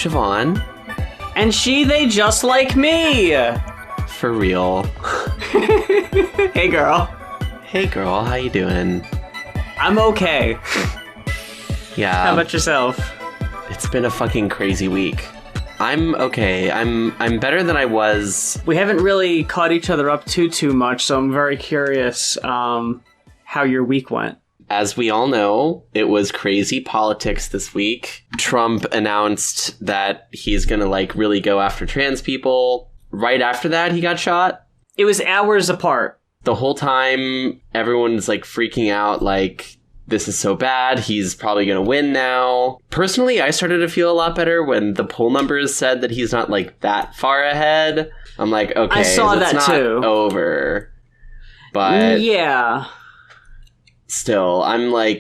Siobhan. And they just like me. For real. Hey, girl. Hey, girl. How you doing? I'm okay. Yeah. How about yourself? It's been a fucking crazy week. I'm okay. I'm better than I was. We haven't really caught each other up too much, so I'm very curious how your week went. As we all know, it was crazy politics this week. Trump announced that he's gonna, really go after trans people. Right after that, he got shot. It was hours apart. The whole time, everyone's, freaking out, this is so bad, he's probably gonna win now. Personally, I started to feel a lot better when the poll numbers said that he's not, that far ahead. I'm like, okay, I saw it's that not too. over. But... yeah. Still, I'm I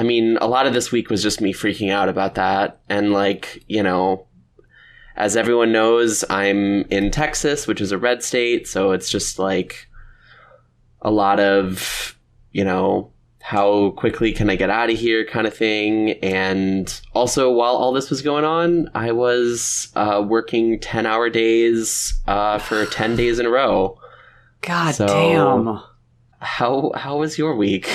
mean, a lot of this week was just me freaking out about that. And as everyone knows, I'm in Texas, which is a red state. So it's just a lot of, how quickly can I get out of here kind of thing. And also, while all this was going on, I was working 10-hour days for 10 days in a row. God damn. How was your week?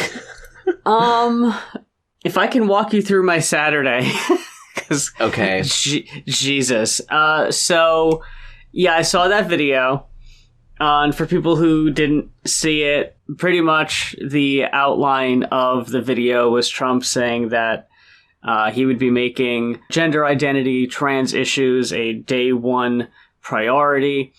If I can walk you through my Saturday, because okay, Jesus. So yeah, I saw that video. And for people who didn't see it, pretty much the outline of the video was Trump saying that he would be making gender identity, trans issues a day one priority.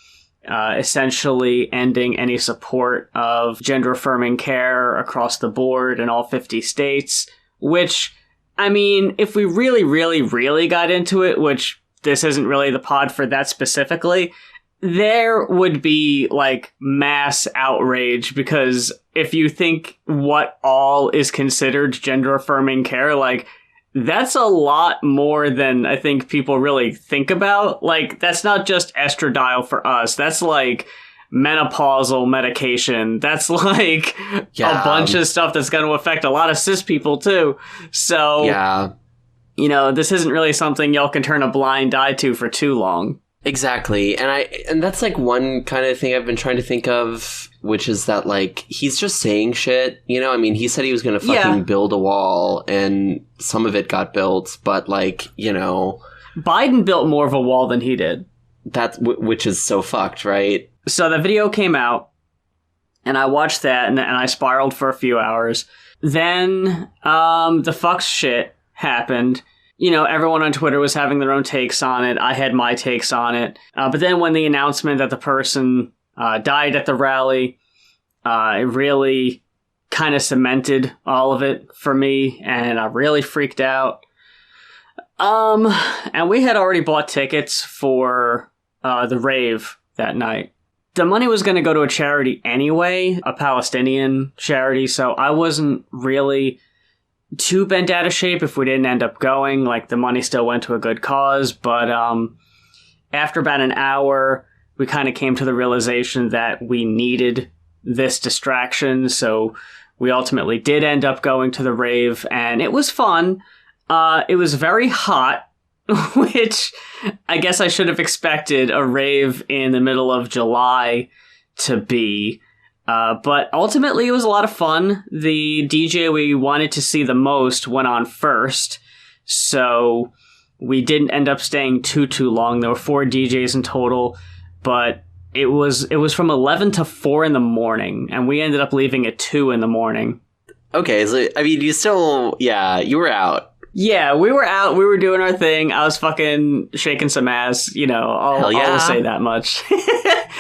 Essentially ending any support of gender-affirming care across the board in all 50 states, which, I mean, if we really got into it, which this isn't really the pod for that specifically, there would be, mass outrage, because if you think what all is considered gender-affirming care, that's a lot more than I think people really think about. That's not just estradiol for us. That's menopausal medication. That's a bunch of stuff that's going to affect a lot of cis people too. So, yeah, this isn't really something y'all can turn a blind eye to for too long. Exactly. And that's one kind of thing I've been trying to think of, which is that he's just saying shit, I mean, he said he was going to fucking build a wall, and some of it got built, but Biden built more of a wall than he did. That's which is so fucked, right? So the video came out, and I watched that, and I spiraled for a few hours. Then the fuck shit happened. Everyone on Twitter was having their own takes on it. I had my takes on it. But then when the announcement that the person died at the rally, it really kind of cemented all of it for me, and I really freaked out. And we had already bought tickets for the rave that night. The money was going to go to a charity anyway, a Palestinian charity, so I wasn't really too bent out of shape if we didn't end up going. The money still went to a good cause, but after about an hour, we kind of came to the realization that we needed this distraction, so we ultimately did end up going to the rave, and it was fun. It was very hot, which I guess I should have expected a rave in the middle of July to be. But ultimately, it was a lot of fun. The DJ we wanted to see the most went on first, so we didn't end up staying too long. There were 4 DJs in total, but it was from 11 to 4 in the morning, and we ended up leaving at 2 in the morning. Okay, so, I mean, you were out. Yeah, we were out, we were doing our thing, I was fucking shaking some ass, I'll say that much.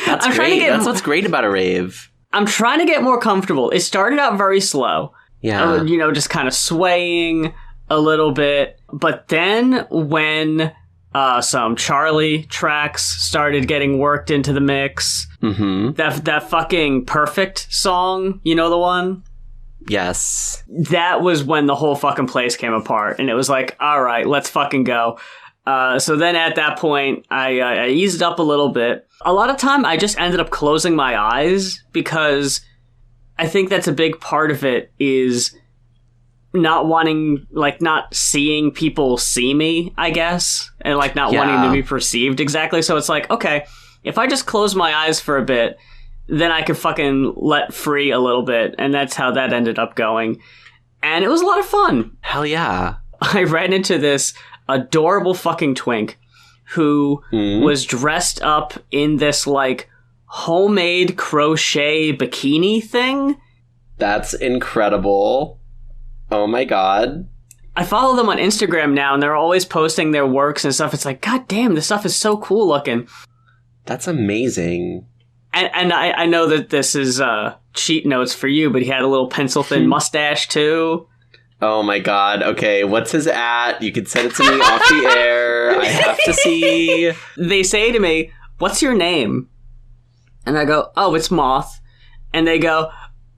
That's great, that's what's great about a rave. I'm trying to get more comfortable. It started out very slow. Yeah. Just kind of swaying a little bit. But then when some Charlie tracks started getting worked into the mix, that fucking Perfect song, the one? Yes. That was when the whole fucking place came apart. And it was all right, let's fucking go. So then at that point, I eased up a little bit. A lot of time, I just ended up closing my eyes, because I think that's a big part of it is not wanting, like, not seeing people see me, I guess, and, like, not wanting to be perceived exactly. So it's like, okay, if I just close my eyes for a bit, then I could fucking let free a little bit, and that's how that ended up going. And it was a lot of fun. Hell yeah. I ran into this adorable fucking twink who was dressed up in this, like, homemade crochet bikini thing. That's incredible. Oh my god. I follow them on Instagram now, and they're always posting their works and stuff. It's like, god damn, this stuff is so cool looking. That's amazing. And I know that this is cheat notes for you, but he had a little pencil-thin mustache, too. Oh my god. Okay, what's his @ You can send it to me off the air. I have to see. They say to me, what's your name? And I go, oh, it's Moth. And they go,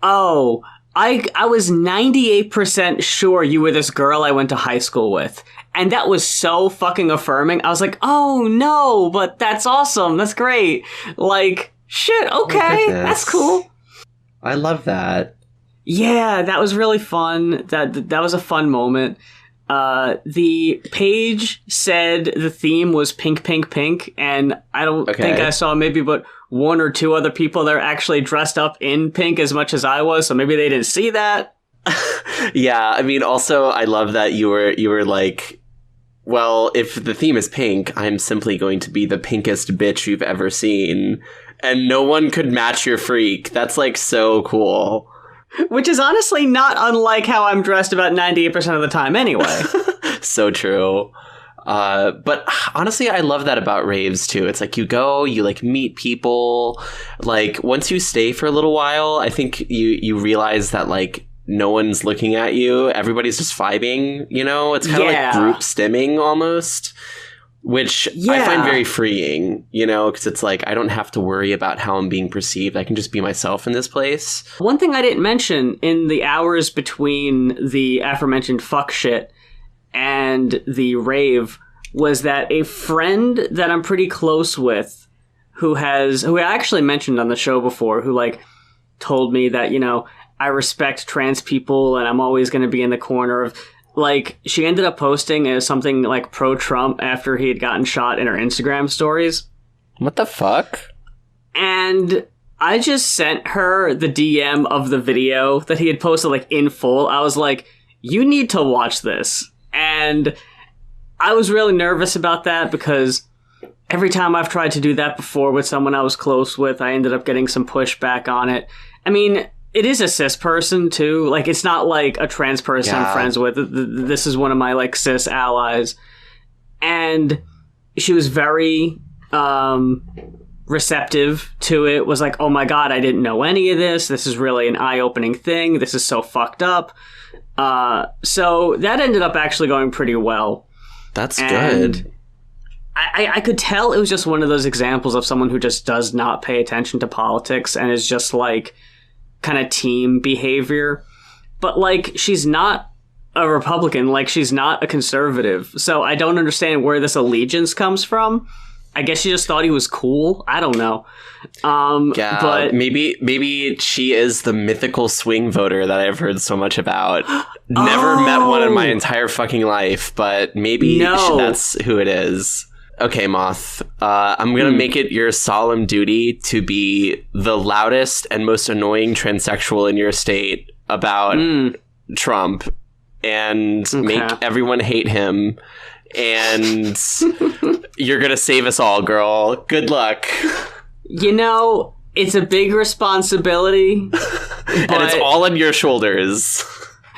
oh, I was 98% sure you were this girl I went to high school with. And that was so fucking affirming. I was like, oh, no, but that's awesome. That's great. Like, shit, okay, that's cool. I love that. Yeah, that was really fun. That was a fun moment. The page said the theme was pink, pink, pink, and I don't think I saw maybe but one or two other people that are actually dressed up in pink as much as I was, so maybe they didn't see that. Yeah, I mean, also, I love that you were like, well, if the theme is pink, I'm simply going to be the pinkest bitch you've ever seen, and no one could match your freak. That's, like, so cool. Which is honestly not unlike how I'm dressed about 98% of the time anyway. So true. But honestly, I love that about raves too. It's like you go, you like meet people. Like once you stay for a little while, I think you realize that like no one's looking at you. Everybody's just vibing, you know? It's kind of like group stimming almost. Which I find very freeing, you know, because it's like I don't have to worry about how I'm being perceived. I can just be myself in this place. One thing I didn't mention in the hours between the aforementioned fuck shit and the rave was that a friend that I'm pretty close with who I actually mentioned on the show before, who like told me that, you know, I respect trans people and I'm always going to be in the corner of... Like, she ended up posting as something, like, pro-Trump after he had gotten shot in her Instagram stories. What the fuck? And I just sent her the DM of the video that he had posted, like, in full. I was like, you need to watch this. And I was really nervous about that because every time I've tried to do that before with someone I was close with, I ended up getting some pushback on it. I mean... It is a cis person, too. Like, it's not, like, a trans person I'm friends with. This is one of my, like, cis allies. And she was very receptive to it. Was like, oh, my God, I didn't know any of this. This is really an eye-opening thing. This is so fucked up. So that ended up actually going pretty well. That's good. I could tell it was just one of those examples of someone who just does not pay attention to politics and is just, like... kind of team behavior, but like she's not a Republican, like she's not a conservative, so I don't understand where this allegiance comes from. I guess she just thought he was cool. I don't know. But maybe she is the mythical swing voter that I've heard so much about. Never met one in my entire fucking life, but maybe that's who it is. Okay, Moth, I'm going to make it your solemn duty to be the loudest and most annoying transsexual in your state about Trump and make everyone hate him. And you're going to save us all, girl. Good luck. You know, it's a big responsibility. And it's all on your shoulders.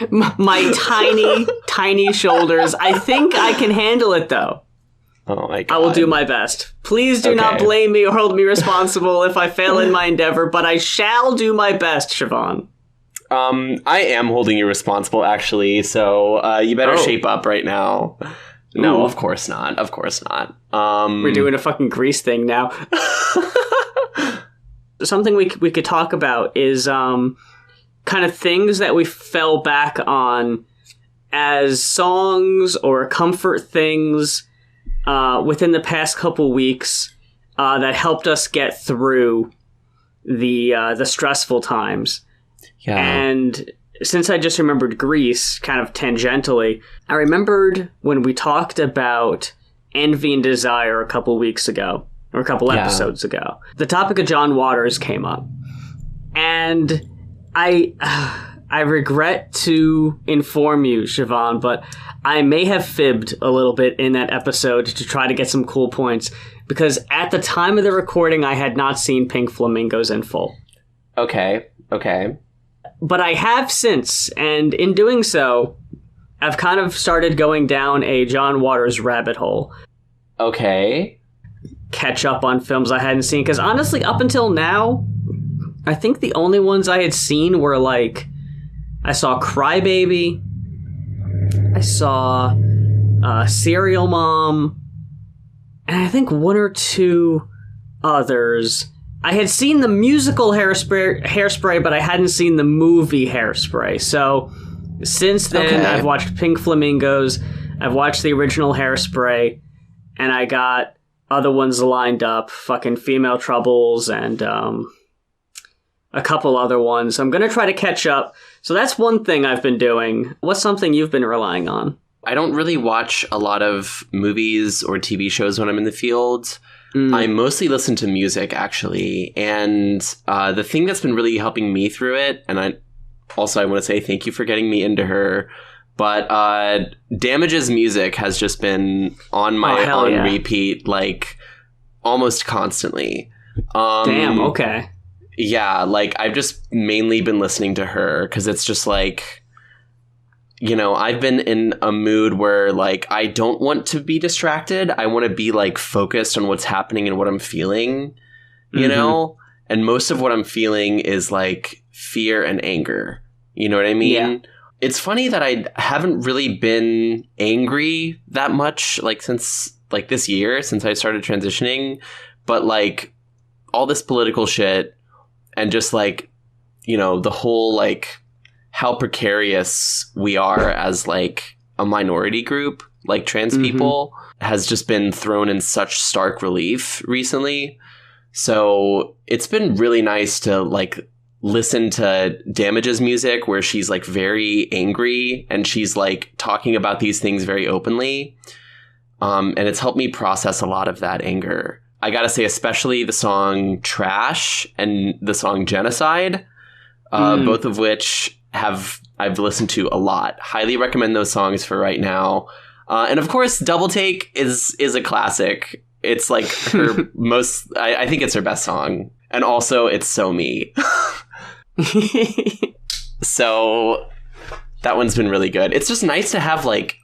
My tiny, tiny shoulders. I think I can handle it, though. Oh my God. I will do my best. Please do not blame me or hold me responsible if I fail in my endeavor, but I shall do my best, Siobhan. I am holding you responsible, actually, so you better shape up right now. No, of course not. Of course not. We're doing a fucking Grease thing now. Something we could talk about is kind of things that we fell back on as songs or comfort things within the past couple weeks that helped us get through the stressful times. Yeah. And since I just remembered Grease, kind of tangentially, I remembered when we talked about Envy and Desire a couple weeks ago, or a couple episodes ago, the topic of John Waters came up. And I regret to inform you, Siobhan, but I may have fibbed a little bit in that episode to try to get some cool points, because at the time of the recording, I had not seen Pink Flamingos in full. Okay. But I have since, and in doing so, I've kind of started going down a John Waters rabbit hole. Okay. Catch up on films I hadn't seen, because honestly, up until now, I think the only ones I had seen were like, I saw Crybaby, I saw Serial Mom, and I think one or two others. I had seen the musical Hairspray, but I hadn't seen the movie Hairspray. So since then, I've watched Pink Flamingos, I've watched the original Hairspray, and I got other ones lined up, fucking Female Troubles and a couple other ones. I'm going to try to catch up. So that's one thing I've been doing. What's something you've been relying on? I don't really watch a lot of movies or TV shows when I'm in the field. I mostly listen to music, actually. And the thing that's been really helping me through it, and I want to say thank you for getting me into her, but Damage's music has just been on my repeat, like, almost constantly. Damn, okay. Yeah, like, I've just mainly been listening to her, because it's just like, you know, I've been in a mood where, like, I don't want to be distracted. I want to be, like, focused on what's happening and what I'm feeling, you know? And most of what I'm feeling is, like, fear and anger. You know what I mean? Yeah. It's funny that I haven't really been angry that much, like, since, like, this year, since I started transitioning. But, like, all this political shit and just, like, you know, the whole, like, how precarious we are as, like, a minority group, like trans people, has just been thrown in such stark relief recently. So it's been really nice to, like, listen to Damage's music where she's, like, very angry and she's, like, talking about these things very openly. And it's helped me process a lot of that anger. I gotta say, especially the song Trash and the song Genocide, both of which I've listened to a lot. Highly recommend those songs for right now. And of course, Double Take is a classic. It's like her most, I think it's her best song. And also, it's so me. So that one's been really good. It's just nice to have, like,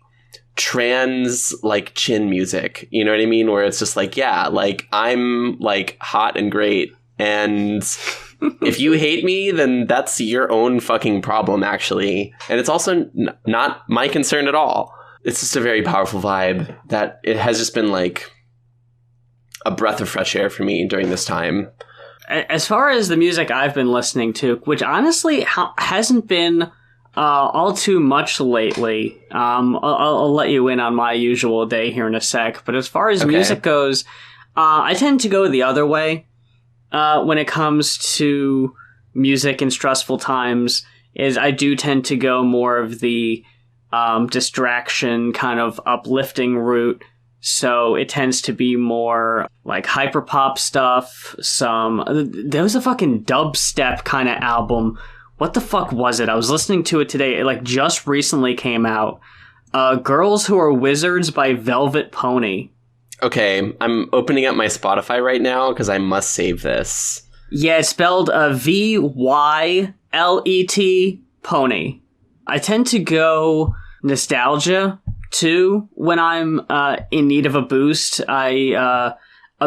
trans, like, chin music. You know what I mean? Where it's just like, yeah, like, I'm, like, hot and great. And if you hate me, then that's your own fucking problem, actually. And it's also not my concern at all. It's just a very powerful vibe that it has just been, like, a breath of fresh air for me during this time. As far as the music I've been listening to, which honestly hasn't been all too much lately, I'll let you in on my usual day here in a sec. But as far as music goes, I tend to go the other way. When it comes to music in stressful times, is I do tend to go more of the distraction kind of uplifting route. So it tends to be more like hyperpop stuff. There was a fucking dubstep kind of album. What the fuck was it? I was listening to it today. It, like, just recently came out. Girls Who Are Wizards by Velvet Pony. Okay, I'm opening up my Spotify right now because I must save this. Yeah, it's spelled Vylet Pony. I tend to go nostalgia, too, when I'm in need of a boost. A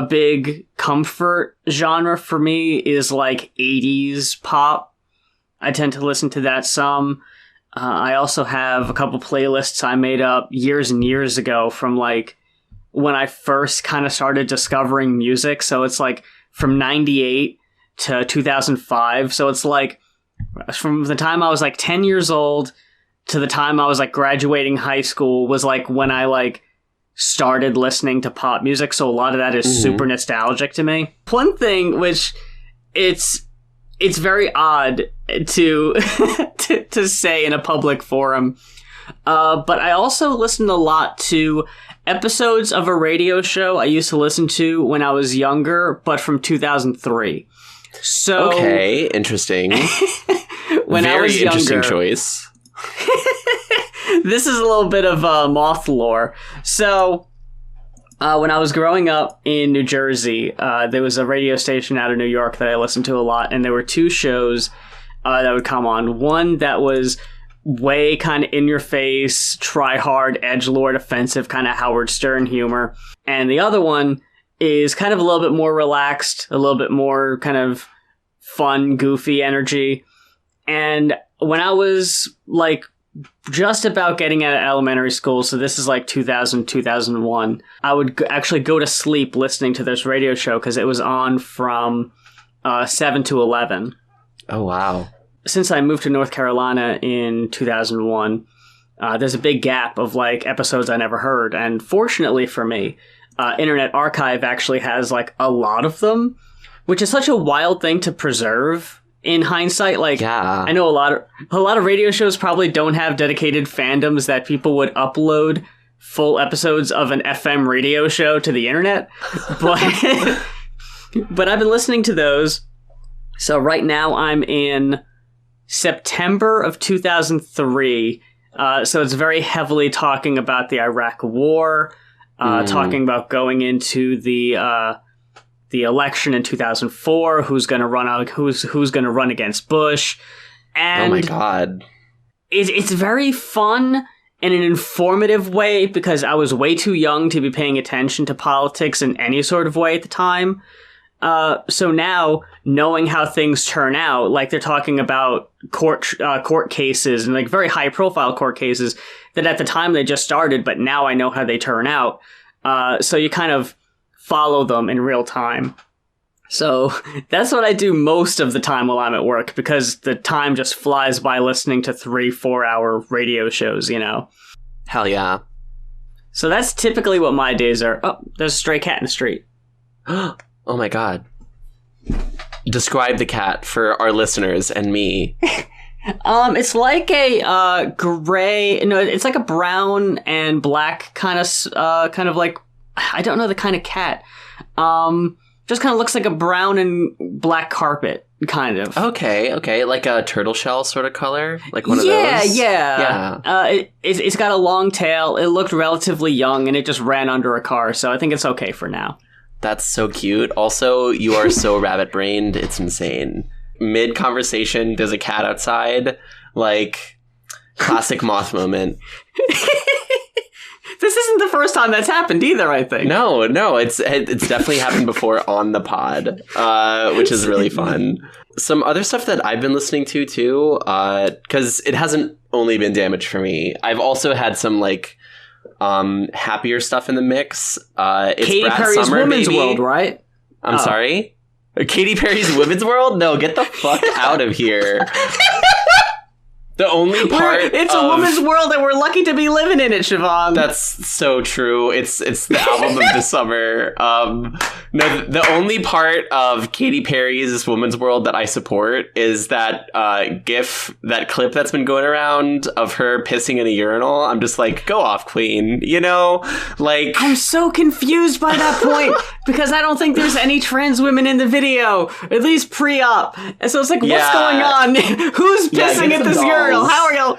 big comfort genre for me is, like, 80s pop. I tend to listen to that some. I also have a couple playlists I made up years and years ago from, like, when I first kind of started discovering music. So it's like from 98 to 2005. So it's like from the time I was like 10 years old to the time I was like graduating high school was like when I like started listening to pop music. So a lot of that is super nostalgic to me. One thing which it's very odd to to say in a public forum. But I also listened a lot to episodes of a radio show I used to listen to when I was younger, but from 2003. So okay, interesting. When Very I was younger, interesting choice. This is a little bit of moth lore. So, when I was growing up in New Jersey, there was a radio station out of New York that I listened to a lot, and there were two shows that would come on. One that was way kind of in your face, try hard, edgelord, offensive, kind of Howard Stern humor. And the other one is kind of a little bit more relaxed, a little bit more kind of fun, goofy energy. And when I was like just about getting out of elementary school, so this is like 2000, 2001, I would actually go to sleep listening to this radio show because it was on from 7 to 11. Oh, wow. Since I moved to North Carolina in 2001, there's a big gap of like episodes I never heard. And fortunately for me, Internet Archive actually has like a lot of them, which is such a wild thing to preserve in hindsight. Like, yeah. I know a lot of radio shows probably don't have dedicated fandoms that people would upload full episodes of an FM radio show to the internet. But but I've been listening to those. So right now I'm in September of 2003. So it's very heavily talking about the Iraq War, talking about going into the election in 2004, who's going to run out, who's going to run against Bush. And oh my God. It's very fun in an informative way because I was way too young to be paying attention to politics in any sort of way at the time. So now, knowing how things turn out, like they're talking about court cases and like very high profile court cases that at the time they just started, but now I know how they turn out. So you kind of follow them in real time. So that's what I do most of the time while I'm at work because the time just flies by listening to 3-4 hour radio shows, you know? Hell yeah. So that's typically what my days are. Oh, there's a stray cat in the street. Oh my God. Describe the cat for our listeners and me. It's like a gray. No, it's like a brown and black kind of like, I don't know the kind of cat. Just kind of looks like a brown and black carpet, kind of. Okay, like a turtle shell sort of color, like one of those. Yeah. It's got a long tail. It looked relatively young, and it just ran under a car. So I think it's okay for now. That's so cute. Also, you are so rabbit-brained. It's insane. Mid-conversation, there's a cat outside. Like, classic moth moment. This isn't the first time that's happened either, I think. No, it's definitely happened before on the pod, which is really fun. Some other stuff that I've been listening to, too, because it hasn't only been Damage for me. I've also had some, like, happier stuff in the mix. It's Katy Brat Perry's Summer, Women's baby. World, right? I'm sorry? Katy Perry's Women's World? No, get the fuck out of here. The only part it's a woman's world and we're lucky to be living in it, Siobhan. That's so true. It's the album of the summer. No, the only part of Katy Perry's Woman's World that I support is that GIF, that clip that's been going around of her pissing in a urinal. I'm just like, go off, queen. You know? Like, I'm so confused by that point because I don't think there's any trans women in the video, at least pre-op. And so it's like, what's going on? Who's pissing at this urinal? How are y'all?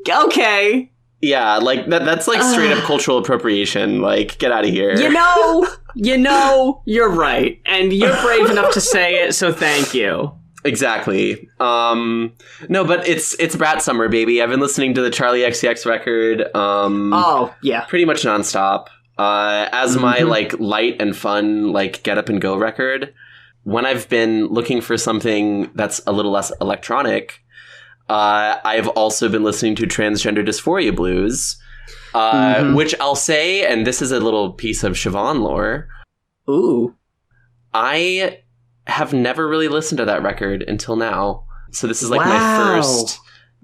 Okay. Yeah, like that's like straight up cultural appropriation. Like, get out of here. You know, you're right. And you're brave enough to say it, so thank you. Exactly. No, but it's Brat Summer, baby. I've been listening to the Charlie XCX record. Oh, yeah. Pretty much nonstop. As my like light and fun like get up and go record. When I've been looking for something that's a little less electronic, I've also been listening to Transgender Dysphoria Blues, which I'll say, and this is a little piece of Siobhan lore. Ooh. I have never really listened to that record until now. So this is like my first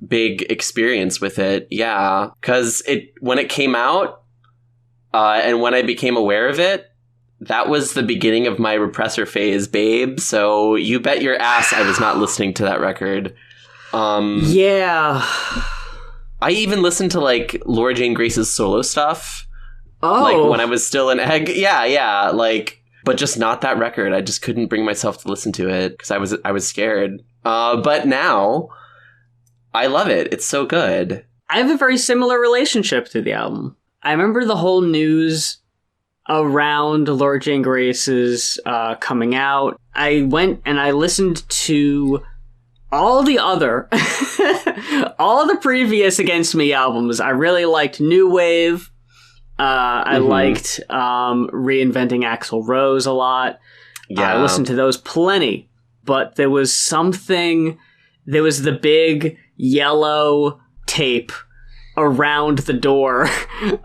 big experience with it. Yeah. Because when it came out, and when I became aware of it, that was the beginning of my repressor phase, babe. So you bet your ass I was not listening to that record. Yeah. I even listened to like Laura Jane Grace's solo stuff. Like when I was still an egg. Yeah. Like, but just not that record. I just couldn't bring myself to listen to it because I was scared. But now I love it. It's so good. I have a very similar relationship to the album. I remember the whole news around Laura Jane Grace's coming out. I went and I listened to all the previous Against Me albums. I really liked New Wave. I liked Reinventing Axl Rose a lot. Yeah. I listened to those plenty. But there was the big yellow tape around the door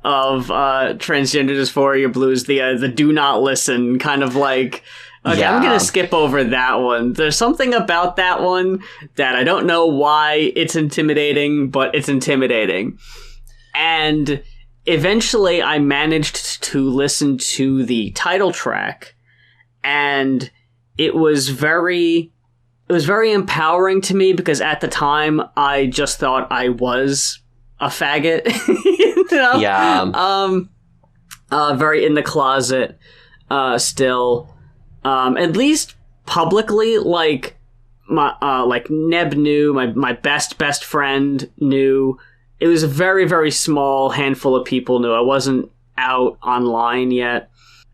of Transgender Dysphoria Blues, the do not listen kind of like, okay, I'm going to skip over that one. There's something about that one that I don't know why it's intimidating, but it's intimidating. And eventually I managed to listen to the title track, and it was very empowering to me because at the time I just thought I was a faggot, you know? Yeah. Very in the closet, still. At least publicly, like Neb knew, my best friend knew. It was a very, very small handful of people knew. I wasn't out online yet.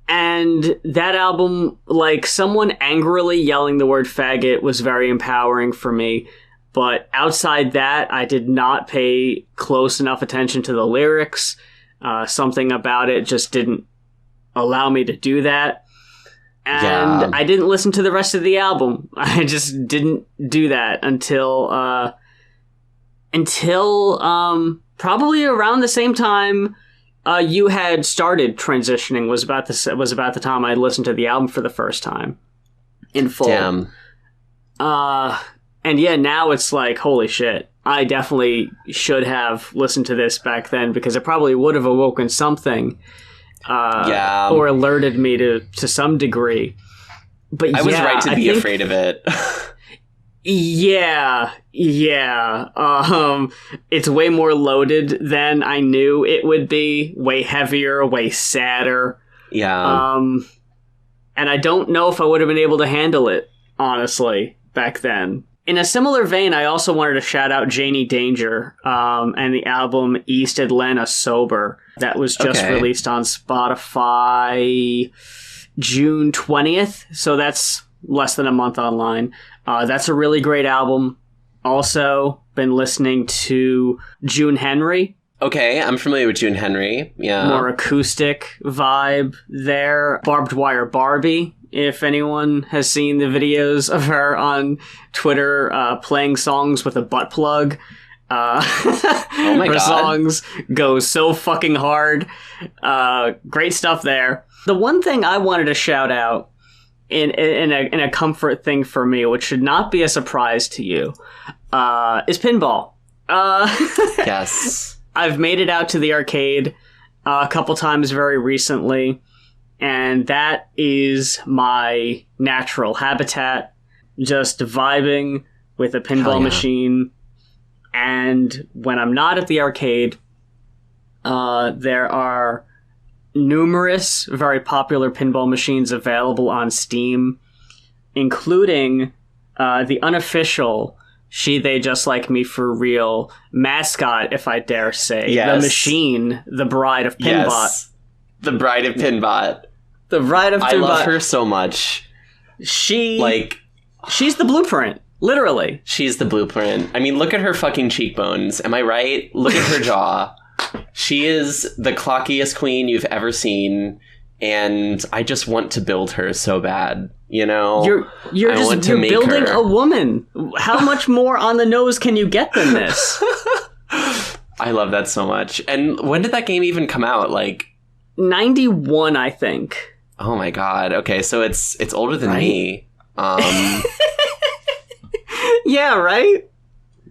And that album, like, someone angrily yelling the word faggot was very empowering for me. But outside that, I did not pay close enough attention to the lyrics. Something about it just didn't allow me to do that. And I didn't listen to the rest of the album. I just didn't do that until probably around the same time you had started transitioning. Was about the time I listened to the album for the first time in full. Damn. And yeah, now it's like, holy shit. I definitely should have listened to this back then because it probably would have awoken something. Or alerted me to some degree. But I was right to be afraid of it. Yeah. It's way more loaded than I knew it would be. Way heavier, way sadder. Yeah. And I don't know if I would have been able to handle it, honestly, back then. In a similar vein, I also wanted to shout out Janie Danger and the album East Atlanta Sober that was just released on Spotify June 20th. So that's less than a month online. That's a really great album. Also been listening to June Henry. Okay, I'm familiar with June Henry. Yeah. More acoustic vibe there. Barbed Wire Barbie, if anyone has seen the videos of her on Twitter playing songs with a butt plug. Oh my her God. songs go so fucking hard. Great stuff there. The one thing I wanted to shout out in a comfort thing for me, which should not be a surprise to you, is pinball. Yes. I've made it out to the arcade a couple times very recently, and that is my natural habitat. Just vibing with a pinball machine. And when I'm not at the arcade, there are numerous very popular pinball machines available on Steam, including the unofficial She They Just Like Me For Real mascot, if I dare say. Yes. The machine, the Bride of Pinbot. Yes. The Bride of Pinbot. The Bride of Pinbot. I love her so much. She's the blueprint. Literally. She's the blueprint. I mean, look at her fucking cheekbones. Am I right? Look at her jaw. She is the clockiest queen you've ever seen, and I just want to build her so bad. You know, you're building a woman. How much more on the nose can you get than this? I love that so much. And when did that game even come out? Like 91, I think. Oh my God. Okay, so it's older than me. Yeah, right?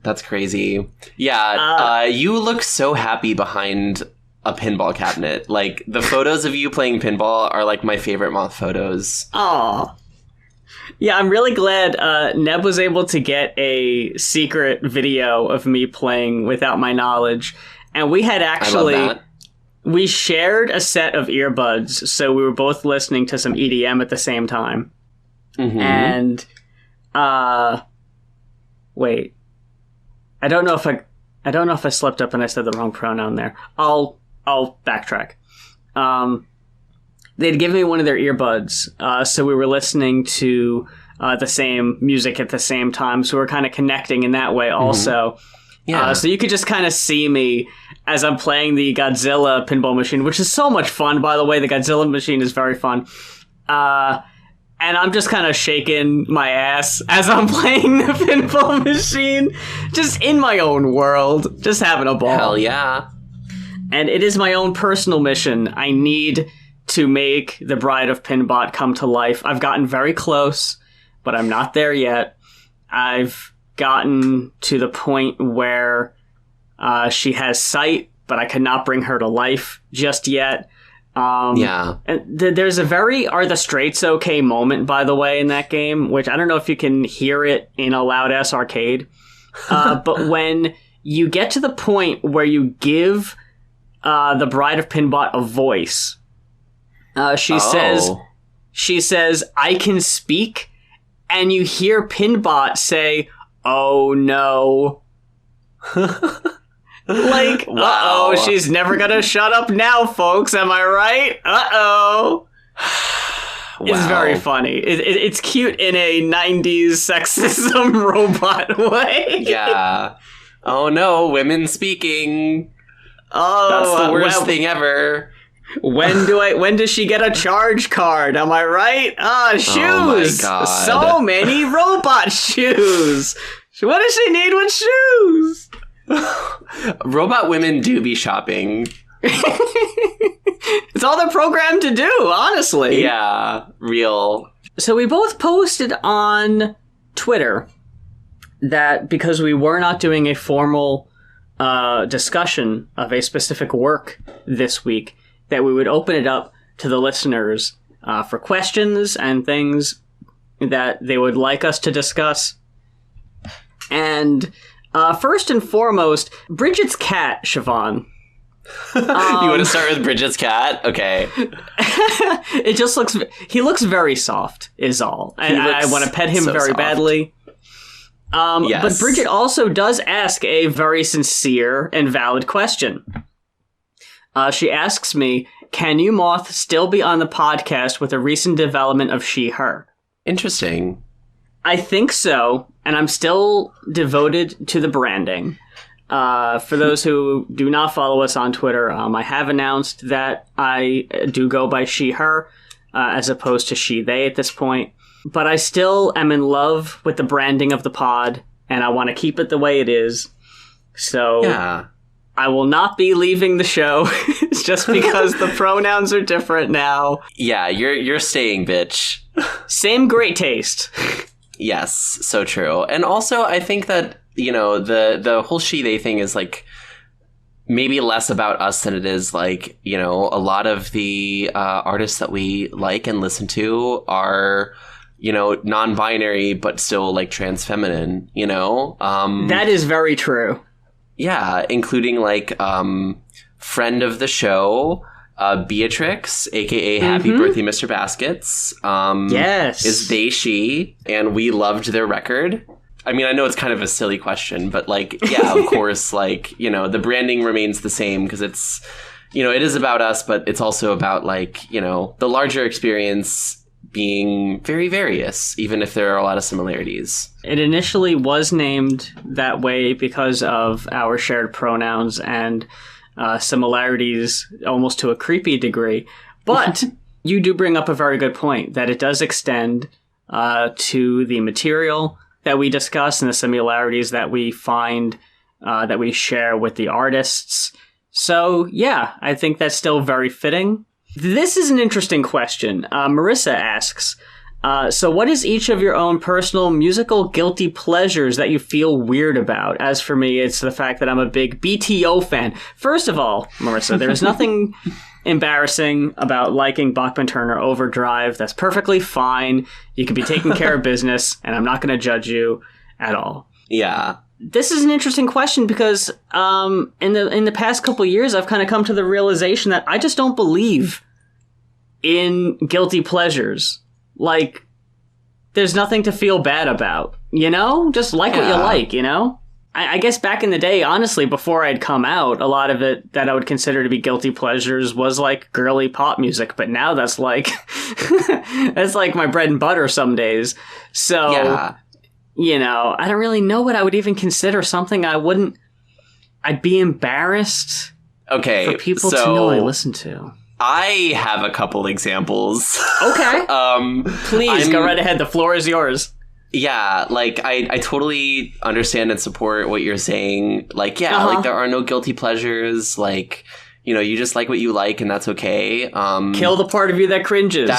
That's crazy. Yeah, you look so happy behind a pinball cabinet. Like, the photos of you playing pinball are like my favorite moth photos. Aw. Yeah, I'm really glad Neb was able to get a secret video of me playing without my knowledge. And we had actually... I love that. We shared a set of earbuds, so we were both listening to some EDM at the same time. Mm-hmm. And, wait. I don't know if I slipped up and I said the wrong pronoun there. I'll backtrack. They'd given me one of their earbuds, so we were listening to the same music at the same time, so we're kind of connecting in that way also. Mm-hmm. Yeah. So you could just kind of see me as I'm playing the Godzilla pinball machine, which is so much fun, by the way. The Godzilla machine is very fun. And I'm just kind of shaking my ass as I'm playing the pinball machine, just in my own world, just having a ball. Hell yeah. And it is my own personal mission. I need to make the Bride of Pinbot come to life. I've gotten very close, but I'm not there yet. I've gotten to the point where she has sight, but I cannot bring her to life just yet. Yeah. And there's a very Are the Straits Okay moment, by the way, in that game, which I don't know if you can hear it in a Loud Ass Arcade. But when you get to the point where you give the Bride of Pinbot a voice, she says, "I can speak," and you hear Pinbot say, "Oh no." Like, wow. Uh-oh, she's never gonna shut up now, folks, am I right? Uh-oh. Wow. It's very funny. It's cute in a 90s sexism robot way. Yeah. Oh no, women speaking. Oh, That's the worst thing ever. When does she get a charge card? Am I right? Shoes. Oh my God. So many robot shoes. What does she need with shoes? Robot women do be shopping. It's all they're programmed to do, honestly. Yeah, real. So we both posted on Twitter that because we were not doing a formal discussion of a specific work this week, that we would open it up to the listeners for questions and things that they would like us to discuss. And first and foremost, Bridget's cat, Siobhan. You want to start with Bridget's cat? Okay. It just he looks very soft, is all. And I want to pet him very soft. badly. Yes. But Bridget also does ask a very sincere and valid question. She asks me, can you, Moth, still be on the podcast with a recent development of she-her? Interesting. I think so, and I'm still devoted to the branding. For those who do not follow us on Twitter, I have announced that I do go by she-her, as opposed to she-they at this point. But I still am in love with the branding of the pod, and I want to keep it the way it is. So Yeah. I will not be leaving the show just because the pronouns are different now. Yeah, you're staying, bitch. Same great taste. Yes, so true. And also, I think that, you know, the whole she-they thing is, like, maybe less about us than it is, like, you know, a lot of the artists that we like and listen to are, you know, non-binary, but still, like, trans-feminine, you know? That is very true. Yeah, including, like, friend of the show, Beatrix, aka Happy Birthday Mr. Baskets, Yes. is they, she, and we loved their record. I mean, I know it's kind of a silly question, but, like, yeah, of course, like, you know, the branding remains the same because it's, you know, it is about us, but it's also about, like, you know, the larger experience being very various, even if there are a lot of similarities. It initially was named that way because of our shared pronouns and similarities almost to a creepy degree. But you do bring up a very good point that it does extend to the material that we discuss and the similarities that we find that we share with the artists. So, yeah, I think that's still very fitting. This is an interesting question. Marissa asks, so what is each of your own personal musical guilty pleasures that you feel weird about? As for me, it's the fact that I'm a big BTO fan. First of all, Marissa, there's nothing embarrassing about liking Bachman Turner Overdrive. That's perfectly fine. You can be taking care of business, and I'm not going to judge you at all. Yeah. This is an interesting question because in the past couple years, I've kind of come to the realization that I just don't believe in guilty pleasures. Like, there's nothing to feel bad about, you know? Just like what you like, you know? I guess back in the day, honestly, before I'd come out, a lot of it that I would consider to be guilty pleasures was like girly pop music. But now that's like, that's like my bread and butter some days. So, you know, I don't really know what I would even consider something I'd be embarrassed for people to know I listen to. I have a couple examples. Okay. Please go right ahead. The floor is yours. Yeah, like, I totally understand and support what you're saying. Like, like, there are no guilty pleasures. Like, you know, you just like what you like, and that's okay. Kill the part of you that cringes.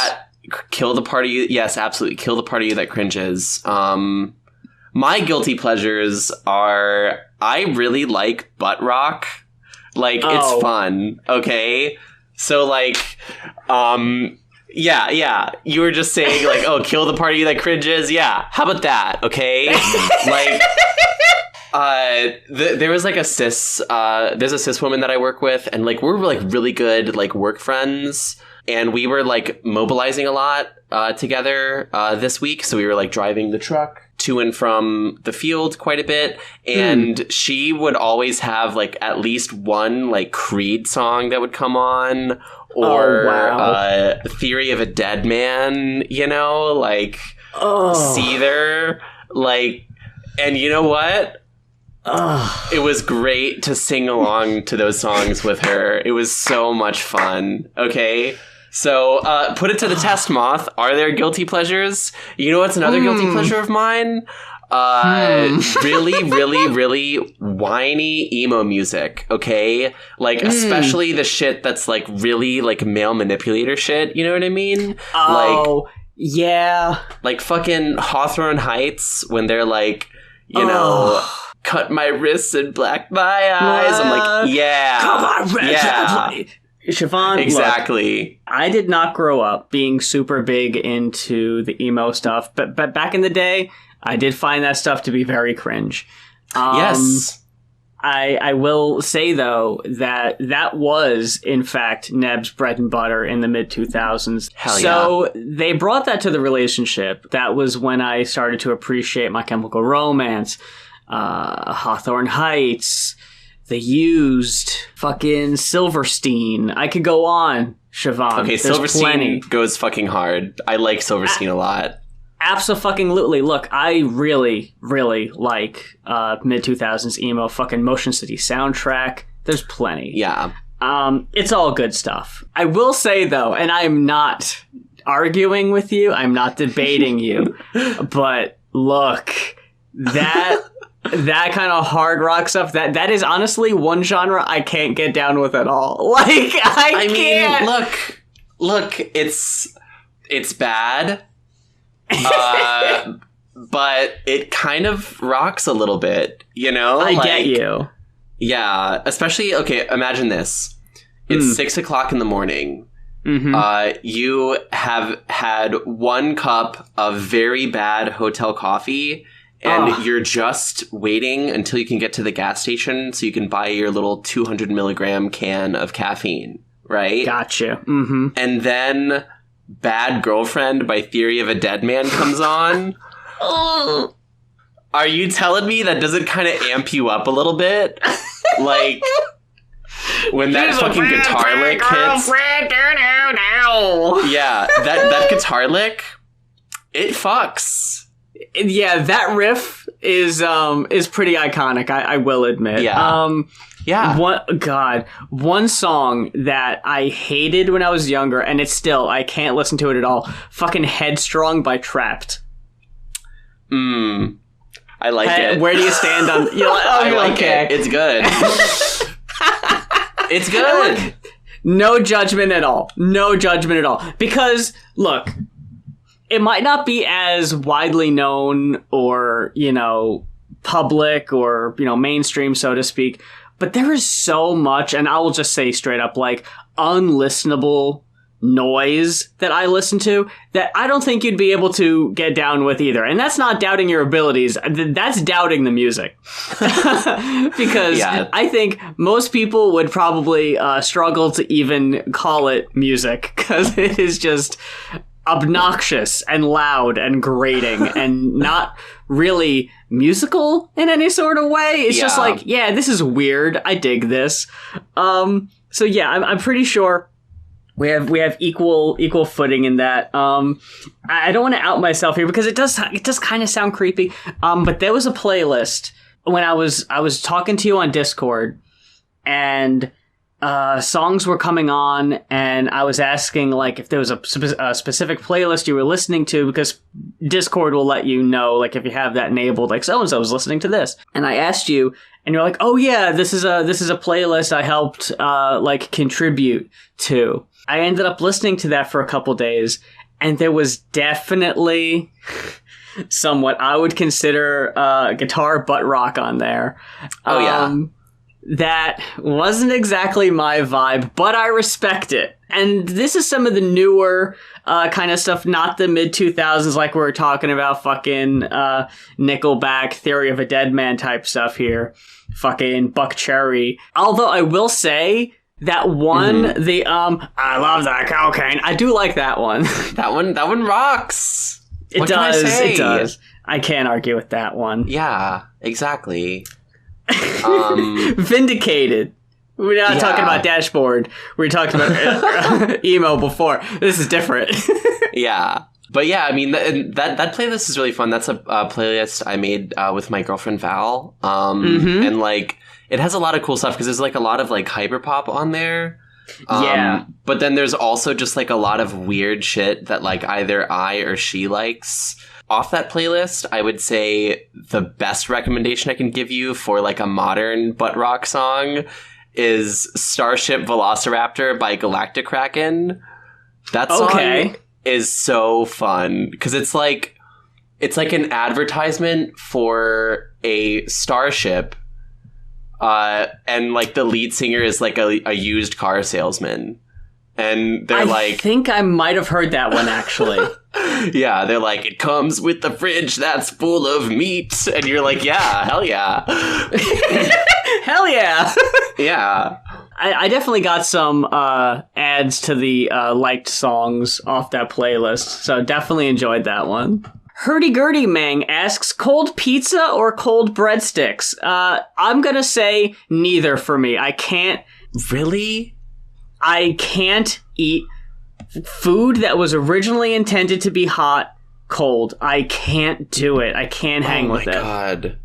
Kill the part of you. Yes, absolutely. Kill the part of you that cringes. My guilty pleasures are, I really like butt rock. Like, it's fun, okay? So, like, yeah. You were just saying, like, oh, kill the part of you that cringes. Yeah, how about that? Okay, like, there was like a there's a cis woman that I work with, and like we're like really good like work friends, and we were like mobilizing a lot together this week. So we were like driving the truck to and from the field quite a bit, and she would always have like at least one like Creed song that would come on. Or Theory of a Dead Man, you know, like Seether, like, and you know what? It was great to sing along to those songs with her. It was so much fun. Okay, so put it to the test, Moth. Are there guilty pleasures? You know what's another guilty pleasure of mine? Really whiny emo music, okay? Like, especially the shit that's, like, really, like, male manipulator shit, you know what I mean? Oh, yeah. Like, fucking Hawthorne Heights, when they're, like, you know, cut my wrists and black my eyes. I'm like, yeah. Come on, Siobhan, exactly. Look, I did not grow up being super big into the emo stuff, but back in the day, I did find that stuff to be very cringe. Yes. I will say, though, that was, in fact, Neb's bread and butter in the mid-2000s. Hell yeah. So they brought that to the relationship. That was when I started to appreciate My Chemical Romance, Hawthorne Heights, The Used, fucking Silverstein. I could go on, Siobhan. Okay, Silverstein goes fucking hard. I like Silverstein a lot. Abso-fucking-lutely. Look, I really, really like mid-2000s emo, fucking Motion City soundtrack. There's plenty. Yeah. It's all good stuff. I will say, though, and I'm not arguing with you, I'm not debating you, but look, that kind of hard rock stuff, that is honestly one genre I can't get down with at all. Like, I can't. Mean, look, it's bad. But it kind of rocks a little bit, you know? I get you. Yeah, especially, okay, imagine this. It's 6 o'clock in the morning. Mm-hmm. You have had one cup of very bad hotel coffee, and you're just waiting until you can get to the gas station so you can buy your little 200 milligram can of caffeine, right? Gotcha. Mm-hmm. And then Bad Girlfriend by Theory of a Dead Man comes on. Are you telling me that doesn't kind of amp you up a little bit? Like, when that fucking guitar lick hits. Yeah, that guitar lick, it fucks. Yeah, that riff is pretty iconic, I will admit. Yeah. Yeah. One song that I hated when I was younger, and it's still, I can't listen to it at all. Fucking Headstrong by Trapped. I like it. Where do you stand on... You're like, I like it. It's good. It's good. No judgment at all. No judgment at all. Because, look, it might not be as widely known or, you know, public or, you know, mainstream, so to speak, but there is so much, and I will just say straight up, like, unlistenable noise that I listen to that I don't think you'd be able to get down with either. And that's not doubting your abilities. That's doubting the music. Because I think most people would probably struggle to even call it music because it is just obnoxious and loud and grating and not really musical in any sort of way. It's just like, this is weird. I dig this. So yeah, I'm pretty sure we have equal footing in that. I don't want to out myself here because it does kind of sound creepy. But there was a playlist when I was talking to you on Discord, and songs were coming on, and I was asking like if there was a specific playlist you were listening to, because Discord will let you know like if you have that enabled, like so and so was listening to this, and I asked you, and you're like, oh yeah, this is a playlist I helped like contribute to. I ended up listening to that for a couple days, and there was definitely some what I would consider guitar butt rock on there. Oh yeah. That wasn't exactly my vibe, but I respect it. And this is some of the newer kind of stuff, not the mid-2000s like we were talking about, fucking Nickelback, Theory of a Dead Man type stuff here, fucking Buck Cherry. Although I will say that one, the I love that cocaine, I do like that one. that one rocks. It does. I can't argue with that one. Yeah, exactly. Vindicated. We're not talking about Dashboard. We were talking about emo before. This is different. Yeah. But yeah, I mean, that playlist is really fun. That's a playlist I made with my girlfriend Val. And like, it has a lot of cool stuff because there's like a lot of like hyperpop on there. But then there's also just like a lot of weird shit that like either I or she likes. Off that playlist, I would say the best recommendation I can give you for like a modern butt rock song is Starship Velociraptor by Galactic Kraken. That song is so fun because it's like an advertisement for a starship, and like the lead singer is like a used car salesman. And they're I think I might have heard that one, actually. Yeah, they're like, it comes with the fridge that's full of meat. And you're like, yeah, hell yeah. Hell yeah. Yeah. I definitely got some ads to the liked songs off that playlist. So definitely enjoyed that one. Hurdy-gurdy Mang asks, cold pizza or cold breadsticks? I'm going to say neither for me. I can't... Really? I can't eat food that was originally intended to be hot cold. I can't do it. I can't hang with it. Oh my god.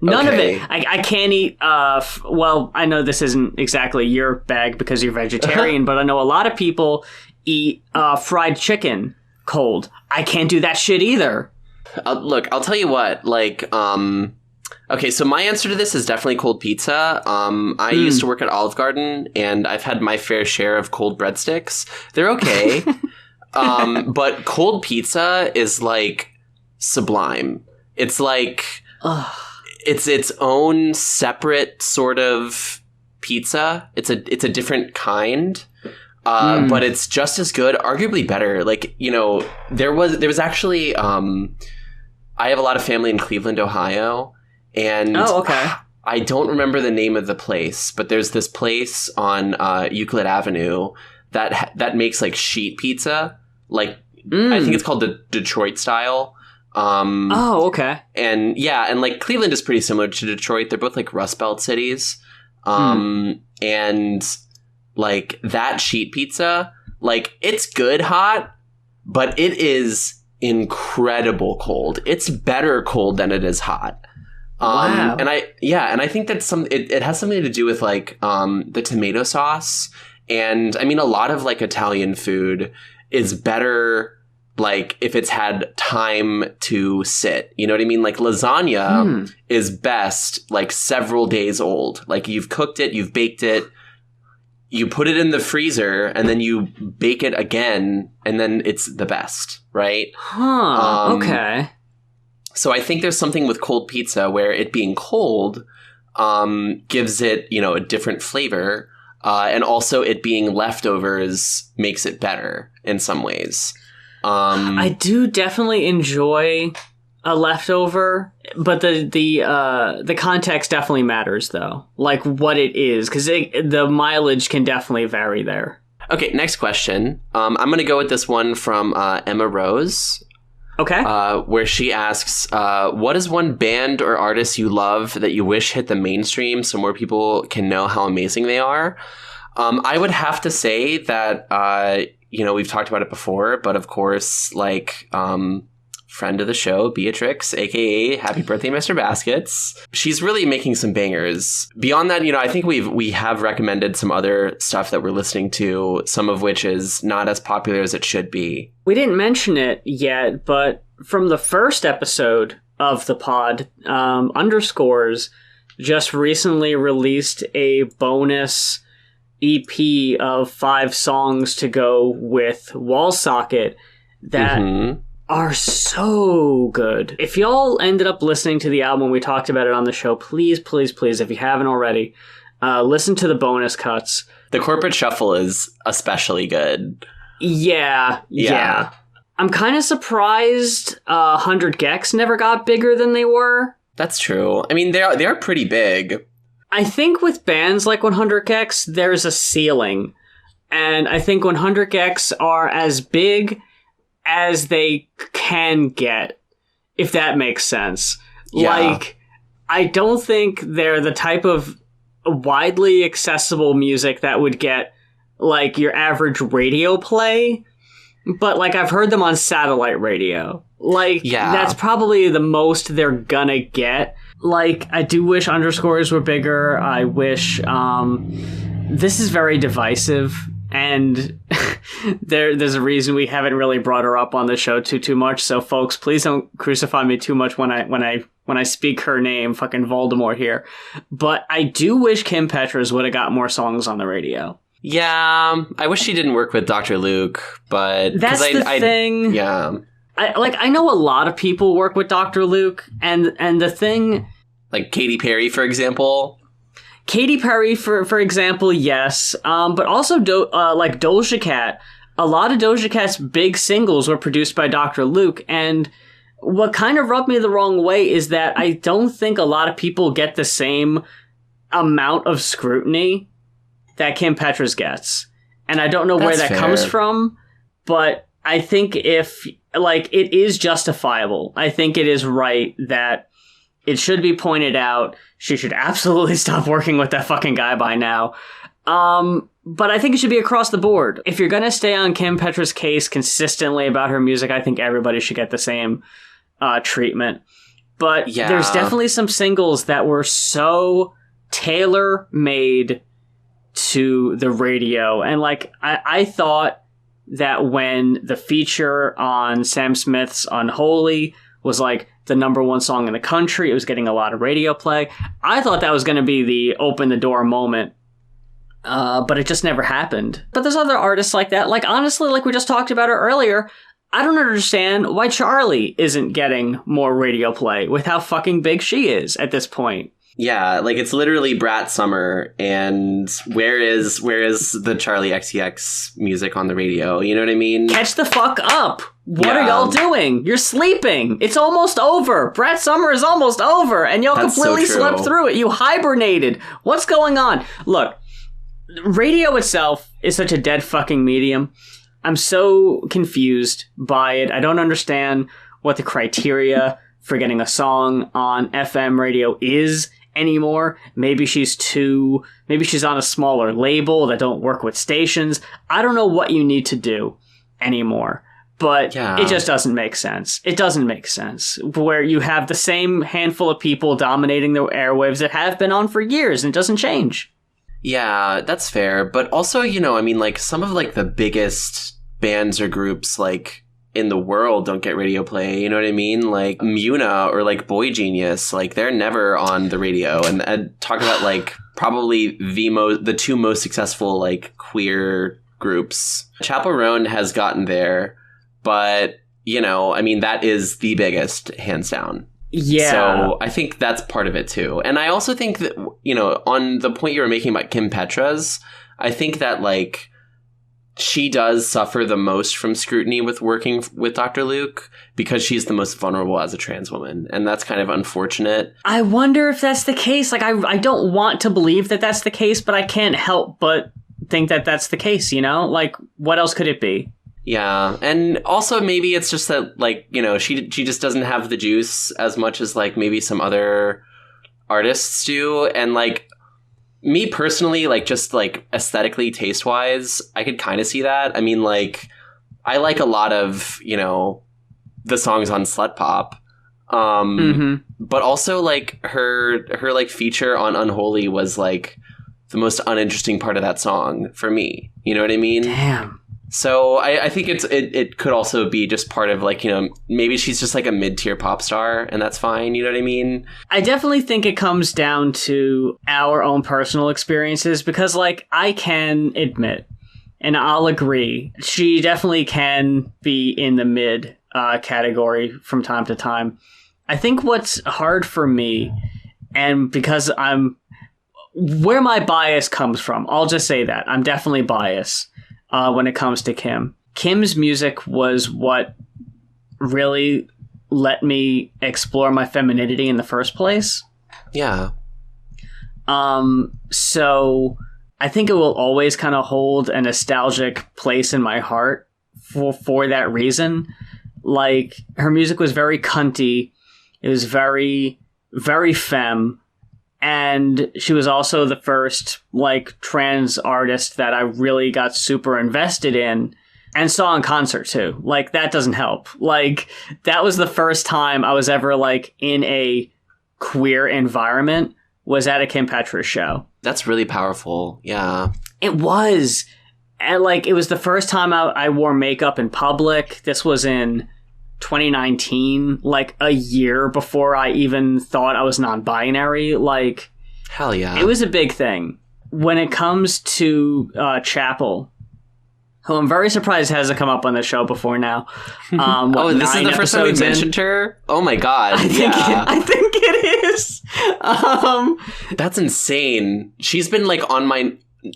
None of it. I can't eat, well, I know this isn't exactly your bag because you're vegetarian, but I know a lot of people eat fried chicken cold. I can't do that shit either. Look, I'll tell you what, like, okay, so my answer to this is definitely cold pizza. I used to work at Olive Garden, and I've had my fair share of cold breadsticks. They're okay. But cold pizza is, like, sublime. It's like, it's its own separate sort of pizza. It's a different kind. But it's just as good, arguably better. Like, you know, there was actually, I have a lot of family in Cleveland, Ohio. And I don't remember the name of the place, but there's this place on Euclid Avenue that makes like sheet pizza. Like I think it's called the Detroit style. And yeah, and like Cleveland is pretty similar to Detroit. They're both like Rust Belt cities. And like that sheet pizza, like it's good hot, but it is incredible cold. It's better cold than it is hot. Wow. And I think that it has something to do with like the tomato sauce. And I mean, a lot of like Italian food is better like if it's had time to sit. You know what I mean? Like lasagna is best like several days old. Like you've cooked it, you've baked it, you put it in the freezer, and then you bake it again, and then it's the best, right? Okay. So I think there's something with cold pizza where it being cold gives it, you know, a different flavor. And also it being leftovers makes it better in some ways. I do definitely enjoy a leftover, but the context definitely matters, though. Like what it is, because the mileage can definitely vary there. Okay, next question. I'm going to go with this one from Emma Rose. Okay. Where she asks, what is one band or artist you love that you wish hit the mainstream so more people can know how amazing they are? I would have to say that, we've talked about it before, but of course, like, friend of the show, Beatrix, aka Happy Birthday, Mr. Baskets. She's really making some bangers. Beyond that, I think we have recommended some other stuff that we're listening to, some of which is not as popular as it should be. We didn't mention it yet, but from the first episode of the pod, Underscores just recently released a bonus EP of 5 songs to go with Wall Socket that are so good. If y'all ended up listening to the album when we talked about it on the show, please, please, please, if you haven't already, listen to the bonus cuts. The Corporate Shuffle is especially good. Yeah. I'm kind of surprised 100 Gex never got bigger than they were. That's true. I mean, they are pretty big. I think with bands like 100 Gex, there's a ceiling. And I think 100 Gex are as big as they can get, if that makes sense. Yeah. Like, I don't think they're the type of widely accessible music that would get, like, your average radio play. But, like, I've heard them on satellite radio. Like, that's probably the most they're gonna get. Like, I do wish Underscores were bigger. I wish, this is very divisive. And there's a reason we haven't really brought her up on the show too much. So, folks, please don't crucify me too much when I speak her name, fucking Voldemort here. But I do wish Kim Petras would have got more songs on the radio. Yeah, I wish she didn't work with Dr. Luke, but that's the thing. Yeah, I know a lot of people work with Dr. Luke, and the thing, like Katy Perry, for example. Katy Perry, for example, yes. But also, like Doja Cat, a lot of Doja Cat's big singles were produced by Dr. Luke. And what kind of rubbed me the wrong way is that I don't think a lot of people get the same amount of scrutiny that Kim Petras gets. And I don't know where that comes from, but I think it is justifiable. I think it is right that it should be pointed out. She should absolutely stop working with that fucking guy by now. But I think it should be across the board. If you're going to stay on Kim Petras' case consistently about her music, I think everybody should get the same treatment. But there's definitely some singles that were so tailor-made to the radio. And like, I thought that when the feature on Sam Smith's Unholy was like the number 1 song in the country, it was getting a lot of radio play. I thought that was going to be the open the door moment. But it just never happened. But there's other artists like that. Like, honestly, like we just talked about her earlier, I don't understand why Charlie isn't getting more radio play with how fucking big she is at this point. Yeah, like it's literally Brat Summer, and where is the Charlie XCX music on the radio? You know what I mean? Catch the fuck up! What are y'all doing? You're sleeping! It's almost over! Brat Summer is almost over, and y'all completely slept through it. You hibernated. What's going on? Look, radio itself is such a dead fucking medium. I'm so confused by it. I don't understand what the criteria for getting a song on FM radio is anymore. Maybe she's on a smaller label that don't work with stations. I don't know what you need to do anymore, but it just doesn't make sense. It doesn't make sense where you have the same handful of people dominating the airwaves that have been on for years and it doesn't change. Yeah, that's fair. But also, I mean, like some of like the biggest bands or groups like in the world don't get radio play, you know what I mean? Like Muna or like Boy Genius, like they're never on the radio. And talk about like probably the 2 most successful like queer groups. Chappell Roan has gotten there, but I mean that is the biggest, hands down. Yeah. So I think that's part of it too. And I also think that, on the point you were making about Kim Petras, I think that, like, she does suffer the most from scrutiny with working with Dr. Luke because she's the most vulnerable as a trans woman. And that's kind of unfortunate. I wonder if that's the case. Like, I don't want to believe that that's the case, but I can't help but think that that's the case, you know? Like, what else could it be? Yeah. And also maybe it's just that, like, you know, she just doesn't have the juice as much as, like, maybe some other artists do. And, like, me personally, like, just, like, aesthetically, taste-wise, I could kind of see that. I mean, like, I like a lot of, you know, the songs on Slut Pop. But also, like, her like, feature on Unholy was, like, the most uninteresting part of that song for me. You know what I mean? Damn. So I think it could also be just part of, like, you know, maybe she's just like a mid-tier pop star and that's fine. You know what I mean? I definitely think it comes down to our own personal experiences because, like, I can admit, and I'll agree, she definitely can be in the mid category from time to time. I think what's hard for me, and because I'm where my bias comes from, I'll just say that I'm definitely biased. When it comes to Kim. Kim's music was what really let me explore my femininity in the first place. Yeah. So I think it will always kind of hold a nostalgic place in my heart for that reason. Like, her music was very cunty. It was very, very femme. And she was also the first, like, trans artist that I really got super invested in and saw in concert, too. Like, that doesn't help. Like, that was the first time I was ever, like, in a queer environment, was at a Kim Petras show. That's really powerful. Yeah. It was. And, like, it was the first time I wore makeup in public. This was in 2019, like a year before I even thought I was non-binary. Like, hell yeah, it was a big thing. When it comes to Chapel, who I'm very surprised hasn't come up on the show before now. This is the first time we mentioned her? Oh my god. I think it is. That's insane. She's been, like, on my,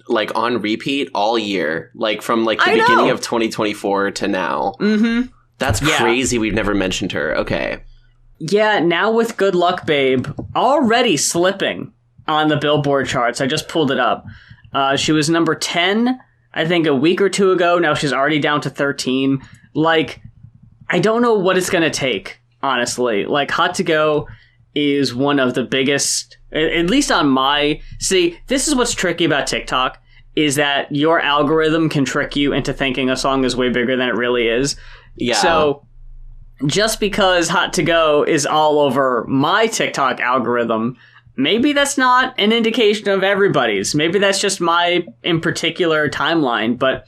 like, on repeat all year, like, from, like, the beginning of 2024 to now. That's crazy. We've never mentioned her. Okay. Yeah, now with Good Luck Babe already slipping on the Billboard charts. I just pulled it up. She was number 10, I think, a week or two ago. Now she's already down to 13. Like, I don't know what it's going to take, honestly. Like, Hot to Go is one of the biggest, at least on my... See, this is what's tricky about TikTok, is that your algorithm can trick you into thinking a song is way bigger than it really is. Yeah. So just because Hot to Go is all over my TikTok algorithm, maybe that's not an indication of everybody's. Maybe that's just my in particular timeline. But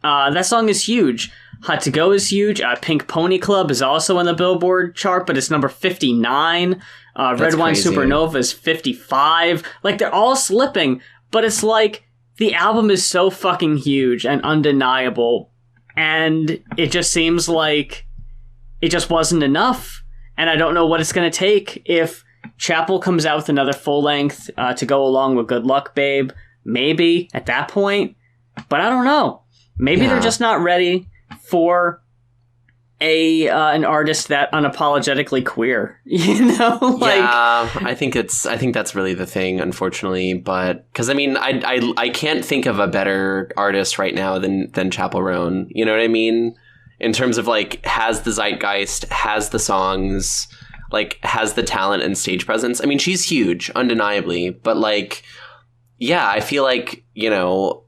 that song is huge. Hot to Go is huge. Pink Pony Club is also on the Billboard chart, but it's number 59. Red Wine Supernova is 55. Like, they're all slipping, but it's like the album is so fucking huge and undeniable. And it just seems like it just wasn't enough. And I don't know what it's going to take if Chapel comes out with another full length to go along with Good Luck Babe. Maybe at that point. But I don't know. Maybe they're just not ready for an artist that unapologetically queer, you know? Like, yeah, I think that's really the thing, unfortunately. But because I mean, I can't think of a better artist right now than Chapel Roan. You know what I mean? In terms of, like, has the zeitgeist, has the songs, like, has the talent and stage presence. I mean, she's huge, undeniably. But, like, yeah, I feel like, you know,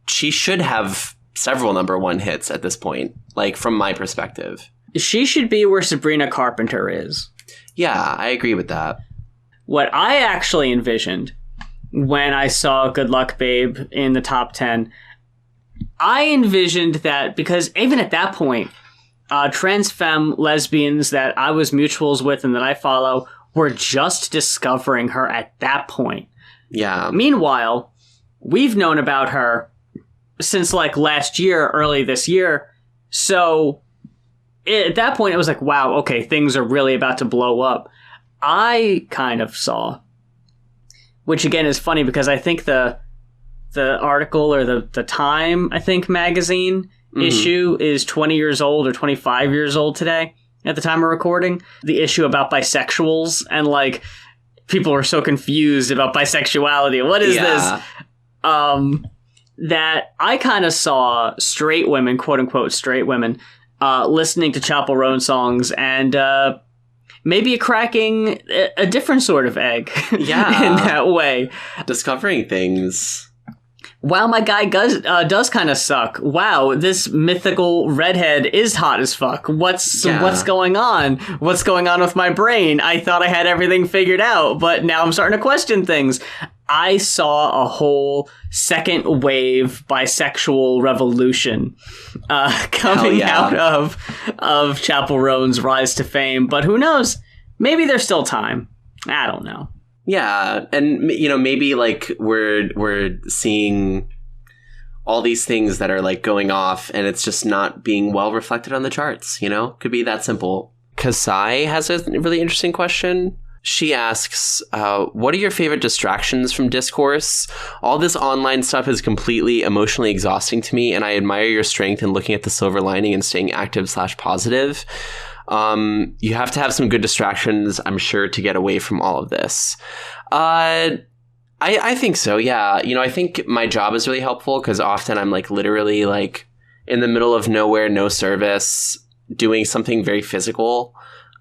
she should have several number one hits at this point, like, from my perspective. She should be where Sabrina Carpenter is. Yeah, I agree with that. What I actually envisioned when I saw Good Luck Babe in the top 10, I envisioned that because even at that point, trans femme lesbians that I was mutuals with and that I follow were just discovering her at that point. Yeah. Meanwhile, we've known about her since, like, last year, early this year. So at that point, it was like, wow, okay, things are really about to blow up. I kind of saw, which again is funny because I think the the article or the Time, I think, magazine issue is 20 years old or 25 years old today at the time of recording. The issue about bisexuals and like people are so confused about bisexuality. What is this? That I kind of saw straight women, quote unquote straight women, listening to Chappell Roan songs and maybe cracking a different sort of egg. Yeah. In that way. Discovering things. Wow, my guy does kind of suck. Wow, this mythical redhead is hot as fuck. What's going on? What's going on with my brain? I thought I had everything figured out, but now I'm starting to question things. I saw a whole second wave bisexual revolution coming out of Chappell Roan's rise to fame. But who knows? Maybe there's still time. I don't know. Yeah, and you know, maybe like we're seeing all these things that are like going off, and it's just not being well reflected on the charts. You know, could be that simple. Kasai has a really interesting question. She asks, what are your favorite distractions from discourse? All this online stuff is completely emotionally exhausting to me, and I admire your strength in looking at the silver lining and staying active/positive. You have to have some good distractions, I'm sure, to get away from all of this. I think so, yeah. You know, I think my job is really helpful because often I'm like literally like in the middle of nowhere, no service, doing something very physical.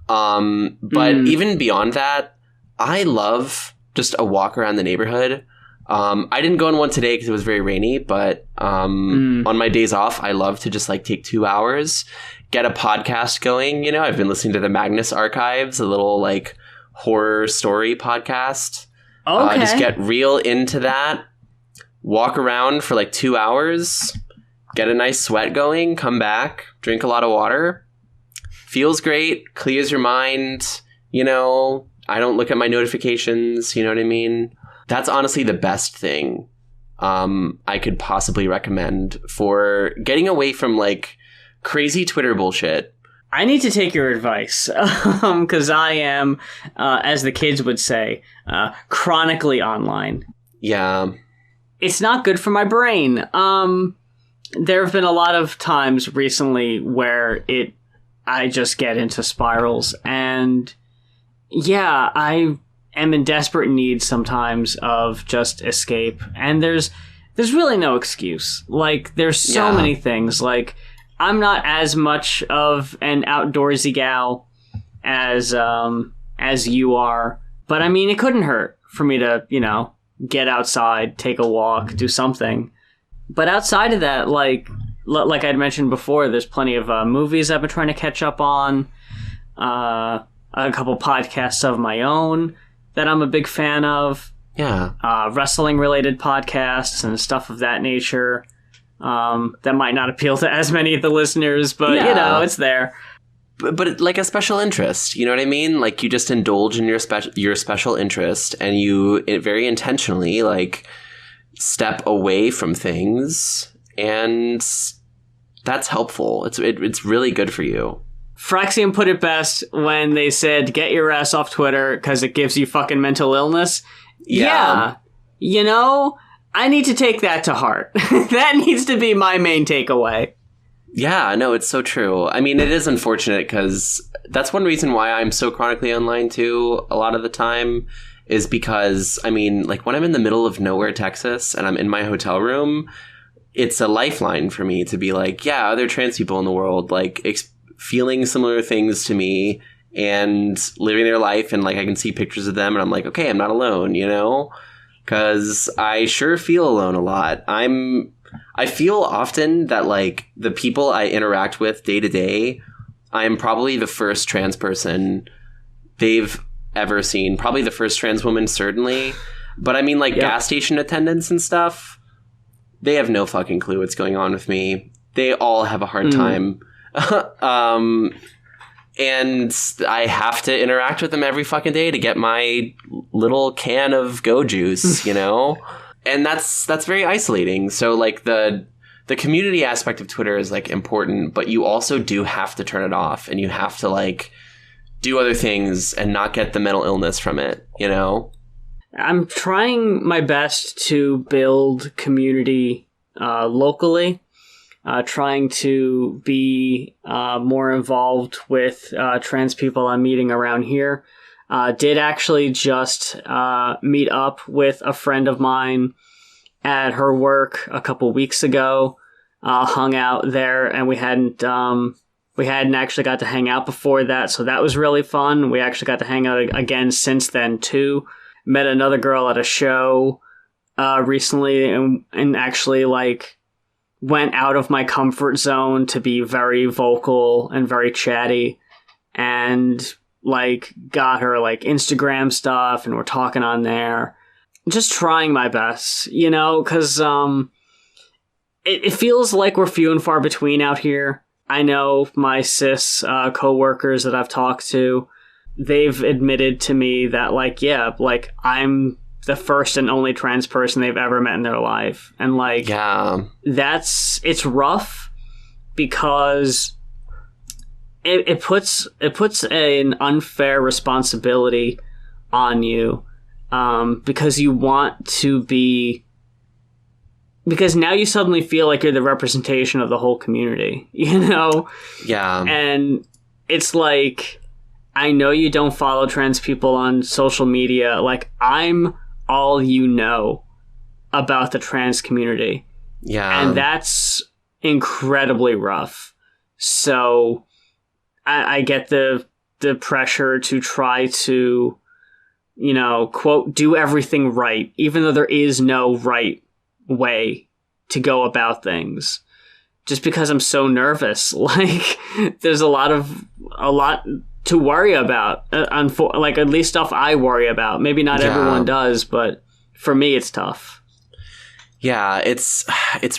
But even beyond that, I love just a walk around the neighborhood. I didn't go on one today because it was very rainy, but on my days off, I love to just like take 2 hours, get a podcast going. You know, I've been listening to the Magnus Archives, a little like horror story podcast. Okay. Just get real into that, walk around for like 2 hours, get a nice sweat going, come back, drink a lot of water. Feels great, clears your mind, you know, I don't look at my notifications, you know what I mean? That's honestly the best thing I could possibly recommend for getting away from like crazy Twitter bullshit. I need to take your advice because I am, as the kids would say, chronically online. Yeah. It's not good for my brain. There have been a lot of times recently where I just get into spirals, and yeah, I am in desperate need sometimes of just escape, and there's really no excuse. Like, there's so many things. Like, I'm not as much of an outdoorsy gal as you are, but I mean, it couldn't hurt for me to, you know, get outside, take a walk, do something. But outside of that, like I'd mentioned before, there's plenty of movies I've been trying to catch up on, a couple podcasts of my own that I'm a big fan of. Yeah. Wrestling-related podcasts and stuff of that nature that might not appeal to as many of the listeners, but, you know, it's there. But like a special interest, you know what I mean? Like, you just indulge in your special interest, and you very intentionally, like, step away from things, and that's helpful. It's really good for you. Fraxium put it best when they said, get your ass off Twitter because it gives you fucking mental illness. Yeah. You know, I need to take that to heart. That needs to be my main takeaway. Yeah, no, it's so true. I mean, it is unfortunate because that's one reason why I'm so chronically online too a lot of the time, is because, I mean, like when I'm in the middle of nowhere, Texas, and I'm in my hotel room, it's a lifeline for me to be like, yeah, other trans people in the world, like feeling similar things to me and living their life. And like, I can see pictures of them and I'm like, okay, I'm not alone, you know, because I sure feel alone a lot. I feel often that like the people I interact with day to day, I'm probably the first trans person they've ever seen. Probably the first trans woman, certainly. But I mean, like gas station attendants and stuff, they have no fucking clue what's going on with me. They all have a hard time. And I have to interact with them every fucking day to get my little can of Go Juice, you know? And that's very isolating. So like the community aspect of Twitter is like important, but you also do have to turn it off, and you have to like do other things and not get the mental illness from it, you know? I'm trying my best to build community locally, trying to be more involved with trans people I'm meeting around here. Did actually just meet up with a friend of mine at her work a couple weeks ago. Hung out there, and we hadn't actually got to hang out before that, so that was really fun. We actually got to hang out again since then too. Met another girl at a show recently, and actually like went out of my comfort zone to be very vocal and very chatty, and like got her like Instagram stuff, and we're talking on there. Just trying my best, because it feels like we're few and far between out here. I know my cis coworkers that I've talked to, they've admitted to me that, like, yeah, like, I'm the first and only trans person they've ever met in their life. And, like, yeah, it's rough because it puts an unfair responsibility on you, because you want to be... Because now you suddenly feel like you're the representation of the whole community, Yeah. And it's like, I know you don't follow trans people on social media. Like, I'm all you know about the trans community. Yeah. And that's incredibly rough. So I get the pressure to try to, quote, do everything right, even though there is no right way to go about things, just because I'm so nervous. Like, there's a lot to worry about, like, at least stuff I worry about. Maybe not everyone does, but for me it's tough. Yeah, it's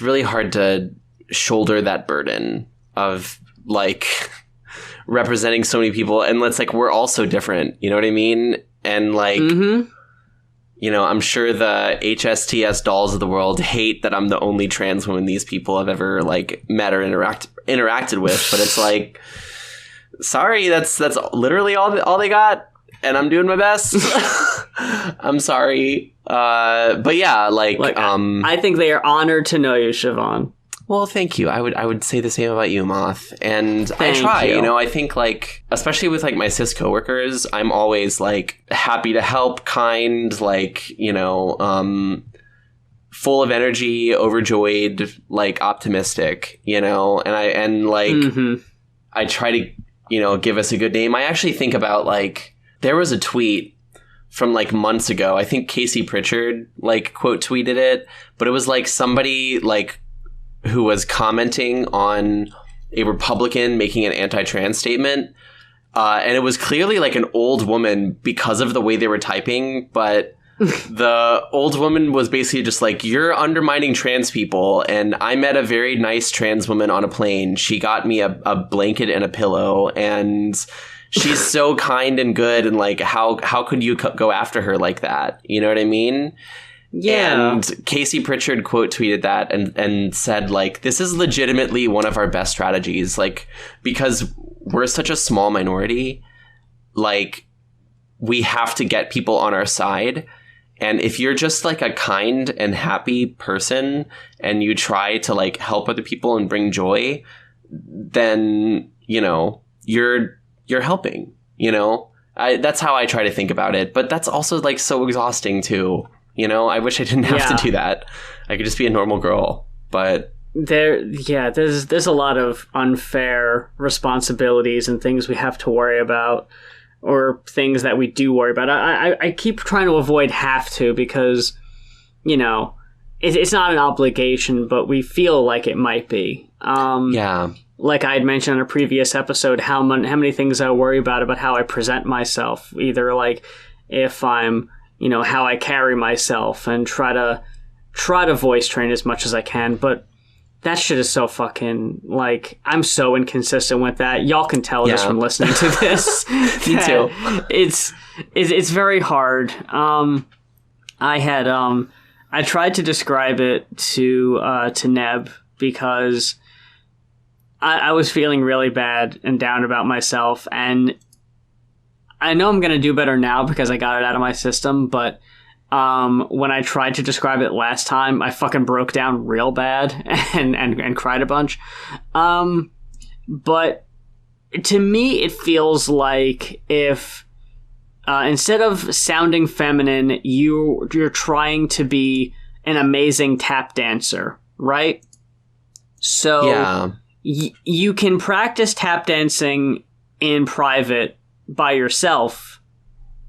really hard to shoulder that burden of, like, representing so many people, and it's like we're all so different, you know what I mean? And like, I'm sure the HSTS dolls of the world hate that I'm the only trans woman these people have ever, like, met or interacted with. But it's like, sorry, that's literally all they got, and I'm doing my best. I'm sorry, but yeah, like I think they are honored to know you, Siobhan. Well, thank you. I would say the same about you, Moth. And Thank I try, you. I think, like, especially with, like, my cis coworkers, I'm always, like, happy to help, kind, like, full of energy, overjoyed, like, optimistic, and I try to, give us a good name. I actually think about, like, there was a tweet from, like, months ago. I think Casey Pritchard, like, quote tweeted it, but it was, like, somebody, like, who was commenting on a Republican making an anti-trans statement. And it was clearly like an old woman because of the way they were typing. But the old woman was basically just like, you're undermining trans people. And I met a very nice trans woman on a plane. She got me a blanket and a pillow. And she's so kind and good. And like, how could you go after her like that? You know what I mean? Yeah. And Casey Pritchard quote tweeted that and said, like, this is legitimately one of our best strategies, like, because we're such a small minority, like, we have to get people on our side. And if you're just like a kind and happy person and you try to like help other people and bring joy, then, you're helping, that's how I try to think about it. But that's also like so exhausting too. I wish I didn't have to do that. I could just be a normal girl, but there's a lot of unfair responsibilities and things we have to worry about, or things that we do worry about. I keep trying to avoid have to because, it's not an obligation, but we feel like it might be. Like I had mentioned in a previous episode, how many things I worry about how I present myself, either like if I'm, how I carry myself, and try to voice train as much as I can. But that shit is so fucking, like, I'm so inconsistent with that. Y'all can tell just from listening to this. Me too. It's very hard. I tried to describe it to Neb because I was feeling really bad and down about myself, and I know I'm going to do better now because I got it out of my system, but When I tried to describe it last time, I fucking broke down real bad and cried a bunch. But to me, it feels like if instead of sounding feminine, you're trying to be an amazing tap dancer, right? So Yeah. You can practice tap dancing in private by yourself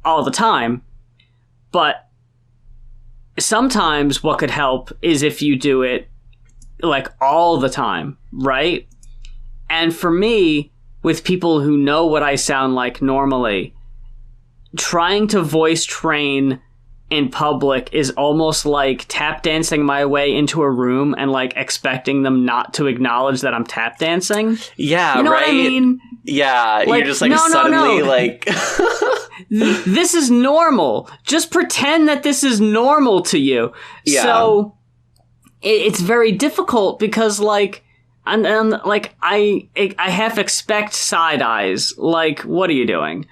all the time, but sometimes what could help is if you do it like all the time, right? And for me, with people who know what I sound like normally, trying to voice train in public is almost like tap dancing my way into a room and like expecting them not to acknowledge that I'm tap dancing. Yeah, You know right? what I mean? Yeah, Like, you're just like no, suddenly like This is normal. Just pretend that this is normal to you. Yeah. So it's very difficult because like and like I half expect side eyes. Like, what are you doing?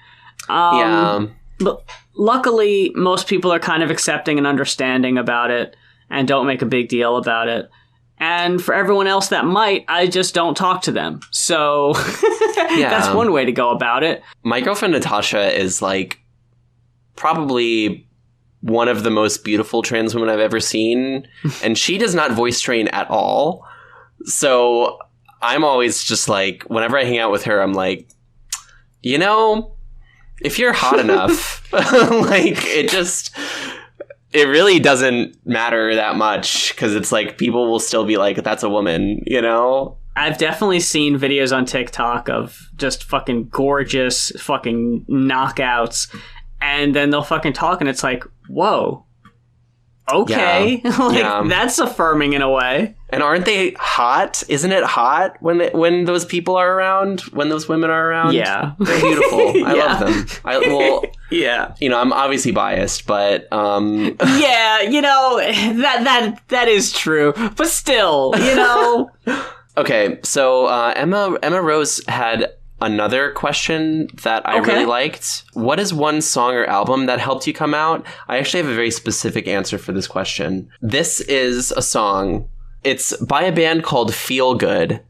yeah. But luckily, most people are kind of accepting and understanding about it and don't make a big deal about it. And for everyone else that might, I just don't talk to them. So that's one way to go about it. My girlfriend Natasha is like probably one of the most beautiful trans women I've ever seen, and she does not voice train at all. So I'm always just like, whenever I hang out with her, I'm like, you know, if you're hot enough, like it really doesn't matter that much, because it's like people will still be like, that's a woman, you know? I've definitely seen videos on TikTok of just fucking gorgeous fucking knockouts, and then they'll fucking talk and it's like, whoa. Okay. Yeah. Like, Yeah. that's affirming in a way. And aren't they hot? Isn't it hot when those people are around? When those women are around? Yeah. They're beautiful. I love them. Yeah. You know, I'm obviously biased, but Yeah, you know, that is true. But still, you know. okay. So Emma Rose had another question that I really liked. What is one song or album that helped you come out? I actually have a very specific answer for this question. This is a song. It's by a band called Feel Good.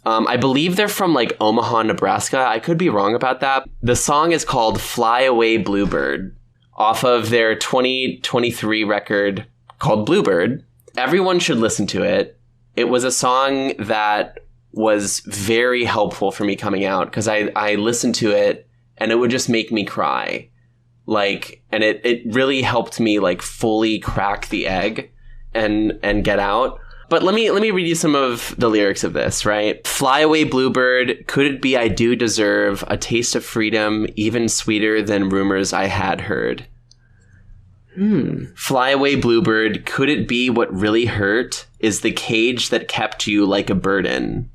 I believe they're from like Omaha, Nebraska. I could be wrong about that. The song is called Fly Away Bluebird, off of their 2023 record called Bluebird. Everyone should listen to it. It was a song that was very helpful for me coming out, because I listened to it and it would just make me cry. Like, and it really helped me like fully crack the egg and get out. But let me read you some of the lyrics of this, right? Fly away bluebird, could it be I do deserve a taste of freedom even sweeter than rumors I had heard? Fly away bluebird, could it be what really hurt is the cage that kept you like a burden?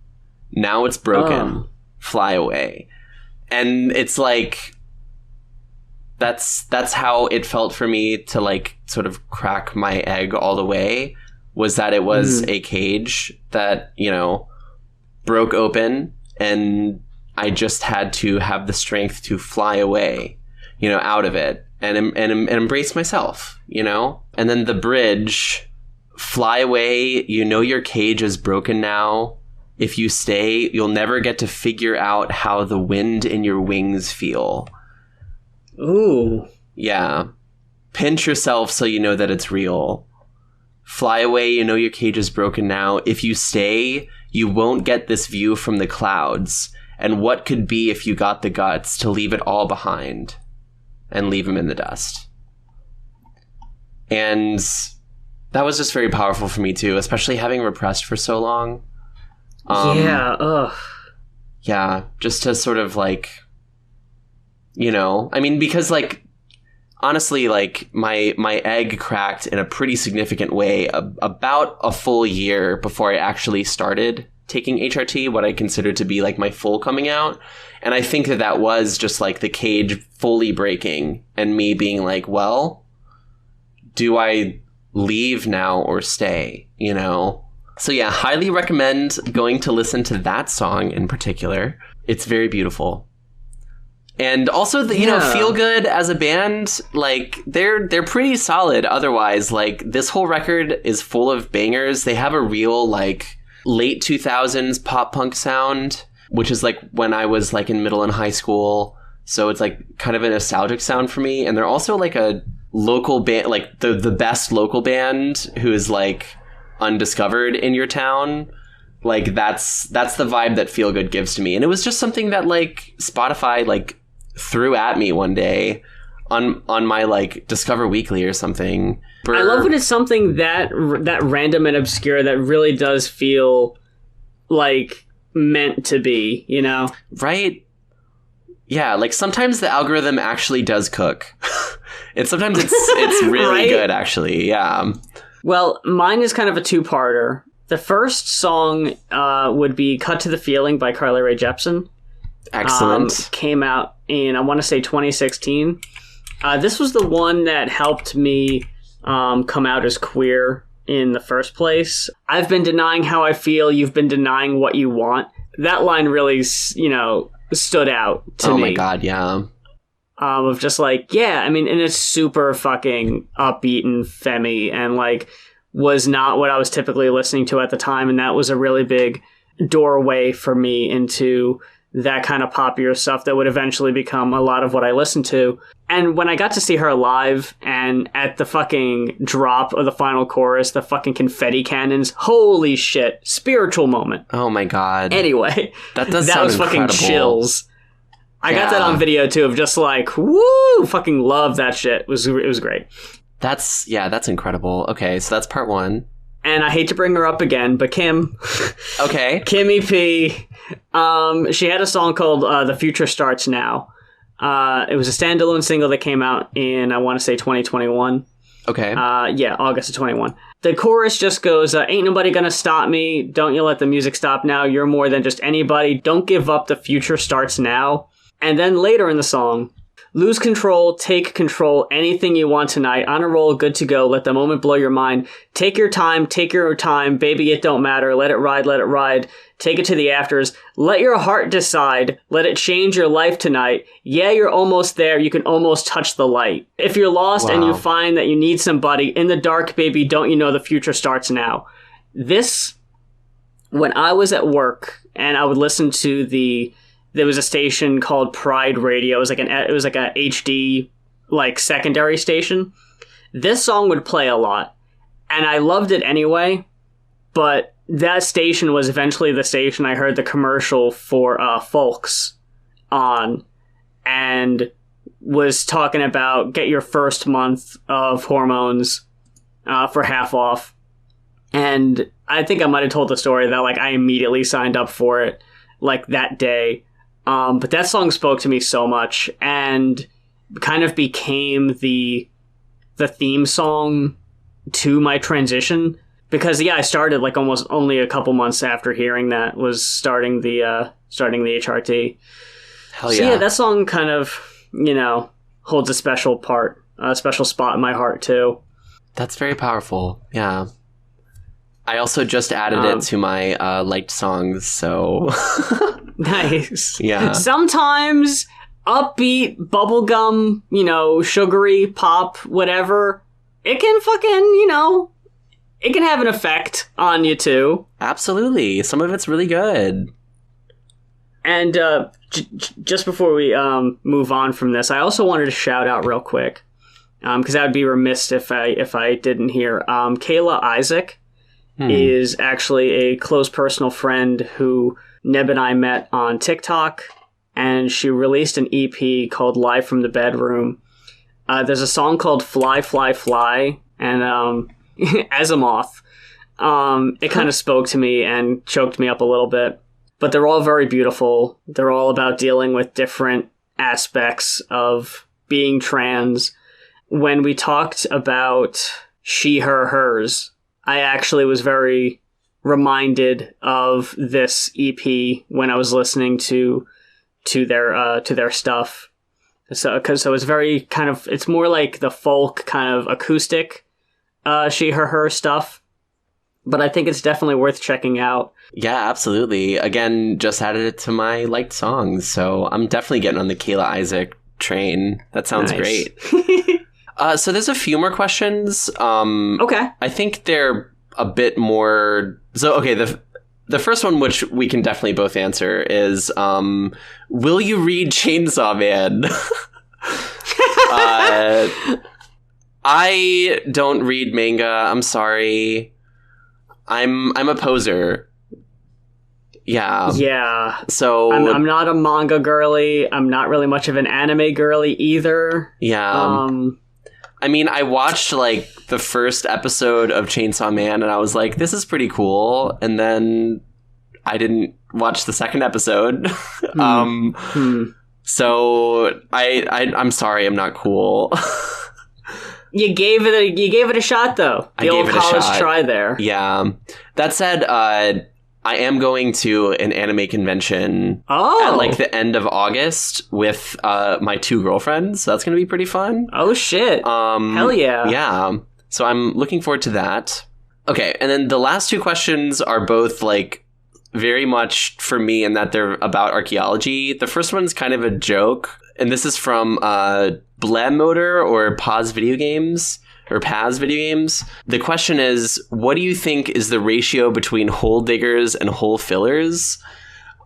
Now it's broken. Fly away. And it's like, that's how it felt for me to like sort of crack my egg all the way, was that it was a cage that, you know, broke open, and I just had to have the strength to fly away, you know, out of it and embrace myself, you know? And then the bridge, fly away, you know your cage is broken now. If you stay, you'll never get to figure out how the wind in your wings feel. Ooh. Yeah. Pinch yourself so you know that it's real. Fly away, you know your cage is broken now. If you stay, you won't get this view from the clouds. And what could be if you got the guts to leave it all behind and leave them in the dust? And that was just very powerful for me too, especially having repressed for so long. Yeah, just to sort of like, you know, I mean, because like, honestly, like my egg cracked in a pretty significant way about a full year before I actually started taking HRT, what I consider to be like my full coming out. And I think that was just like the cage fully breaking and me being like, well, do I leave now or stay, you know? So yeah, highly recommend going to listen to that song in particular. It's very beautiful. And also, you know, Feel Good as a band, like, they're pretty solid otherwise. Like, this whole record is full of bangers. They have a real, like, late 2000s pop punk sound, which is, like, when I was, like, in middle and high school. So it's, like, kind of a nostalgic sound for me. And they're also, like, a local band, like, the best local band who is, like, undiscovered in your town. Like, that's the vibe that Feel Good gives to me. And it was just something that, like, Spotify, like, threw at me one day on my, like, Discover Weekly or something. I love when it's something that random and obscure that really does feel like meant to be, you know? Right? Yeah, like, sometimes the algorithm actually does cook. And sometimes it's really right? good, actually. Yeah. Well, mine is kind of a two-parter. The first song would be Cut to the Feeling by Carly Rae Jepsen. Excellent. Came out in, I want to say, 2016. This was the one that helped me come out as queer in the first place. I've been denying how I feel. You've been denying what you want. That line really, you know, stood out to me. Oh my God, yeah. Of just like, yeah, I mean, and it's super fucking upbeat and femmy and like was not what I was typically listening to at the time. And that was a really big doorway for me into that kind of poppier stuff that would eventually become a lot of what I listened to. And when I got to see her live and at the fucking drop of the final chorus, the fucking confetti cannons, holy shit, spiritual moment. Oh my God. Anyway, that does that sound was incredible. Fucking chills. I got that on video too of just like, woo, fucking love that shit. It was great. That's incredible. Okay, so that's part one. And I hate to bring her up again, but Kim. Okay. Kimmy P. She had a song called The Future Starts Now. It was a standalone single that came out in, I want to say, 2021. Okay. Yeah, August of 21. The chorus just goes, ain't nobody gonna stop me. Don't you let the music stop now. You're more than just anybody. Don't give up. The future starts now. And then later in the song, lose control, take control, anything you want tonight. On a roll, good to go. Let the moment blow your mind. Take your time, baby, it don't matter. Let it ride. Take it to the afters. Let your heart decide. Let it change your life tonight. Yeah, you're almost there. You can almost touch the light. If you're lost and you find that you need somebody, in the dark, baby, don't you know the future starts now. This, when I was at work and I would listen to there was a station called Pride Radio. It was like a HD like secondary station. This song would play a lot, and I loved it anyway. But that station was eventually the station I heard the commercial for Folks on, and was talking about get your first month of hormones for half off. And I think I might have told the story that like I immediately signed up for it like that day. But that song spoke to me so much and kind of became the theme song to my transition. Because, yeah, I started like almost only a couple months after hearing that was starting the HRT. Hell yeah. So, yeah, that song kind of, you know, holds a special spot in my heart, too. That's very powerful. Yeah. I also just added it to my liked songs, so... Nice. Yeah. Sometimes upbeat, bubblegum, you know, sugary, pop, whatever, it can fucking, you know, it can have an effect on you too. Absolutely. Some of it's really good. And just before we move on from this, I also wanted to shout out real quick, because I would be remiss if I didn't hear. Kayla Isaac is actually a close personal friend who Neb and I met on TikTok, and she released an EP called Live from the Bedroom. There's a song called Fly, Fly, Fly, and Asimov. It kind of spoke to me and choked me up a little bit. But they're all very beautiful. They're all about dealing with different aspects of being trans. When we talked about she, her, hers, I actually was very reminded of this EP when I was listening to their stuff. So it's very kind of, it's more like the folk kind of acoustic she, her, her stuff. but I think it's definitely worth checking out. Yeah, absolutely. Again, just added it to my liked songs, so I'm definitely getting on the Kayla Isaac train. That sounds great. So there's a few more questions. Okay. I think they're a bit more... So, okay, the first one, which we can definitely both answer, is will you read Chainsaw Man? I don't read manga. I'm sorry. I'm a poser. Yeah. Yeah. So I'm not a manga girly. I'm not really much of an anime girly either. Yeah. I mean, I watched like the first episode of Chainsaw Man and I was like, this is pretty cool. And then I didn't watch the second episode. So I'm sorry, I'm not cool. You gave it a shot though. The old college try there. Yeah. That said, I am going to an anime convention at like the end of August with my two girlfriends. So that's going to be pretty fun. Oh shit. Hell yeah. Yeah. So I'm looking forward to that. Okay, and then the last two questions are both like very much for me in that they're about archaeology. The first one's kind of a joke, and this is from Blem Motor or Paz Video Games. Or Paz Video Games. The question is, what do you think is the ratio between hole diggers and hole fillers?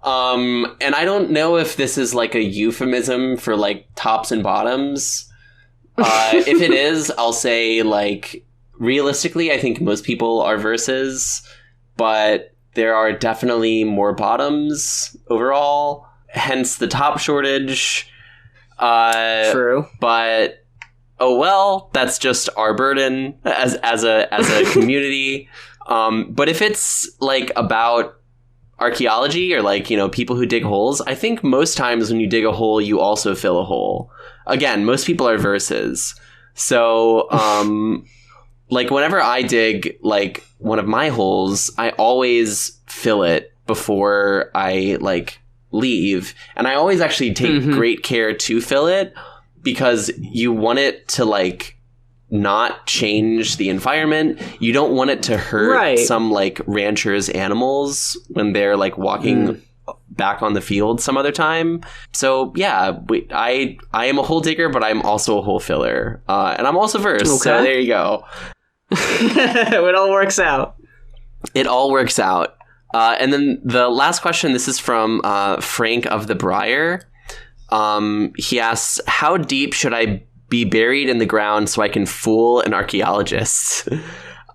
And I don't know if this is like a euphemism for like tops and bottoms. If it is, I'll say like realistically, I think most people are verses, but there are definitely more bottoms overall. Hence the top shortage. True. But oh well, that's just our burden as a community. But if it's like about archaeology or like, you know, people who dig holes, I think most times when you dig a hole, you also fill a hole. Again, most people are verses. So like whenever I dig like one of my holes, I always fill it before I like leave. And I always actually take great care to fill it, because you want it to like not change the environment. You don't want it to hurt some like ranchers' animals when they're like walking back on the field some other time. So yeah, I am a hole digger, but I'm also a hole filler, and I'm also verse. Okay. So there you go. It all works out. It all works out. And then the last question. This is from Frank of the Briar. He asks, how deep should I be buried in the ground so I can fool an archaeologist?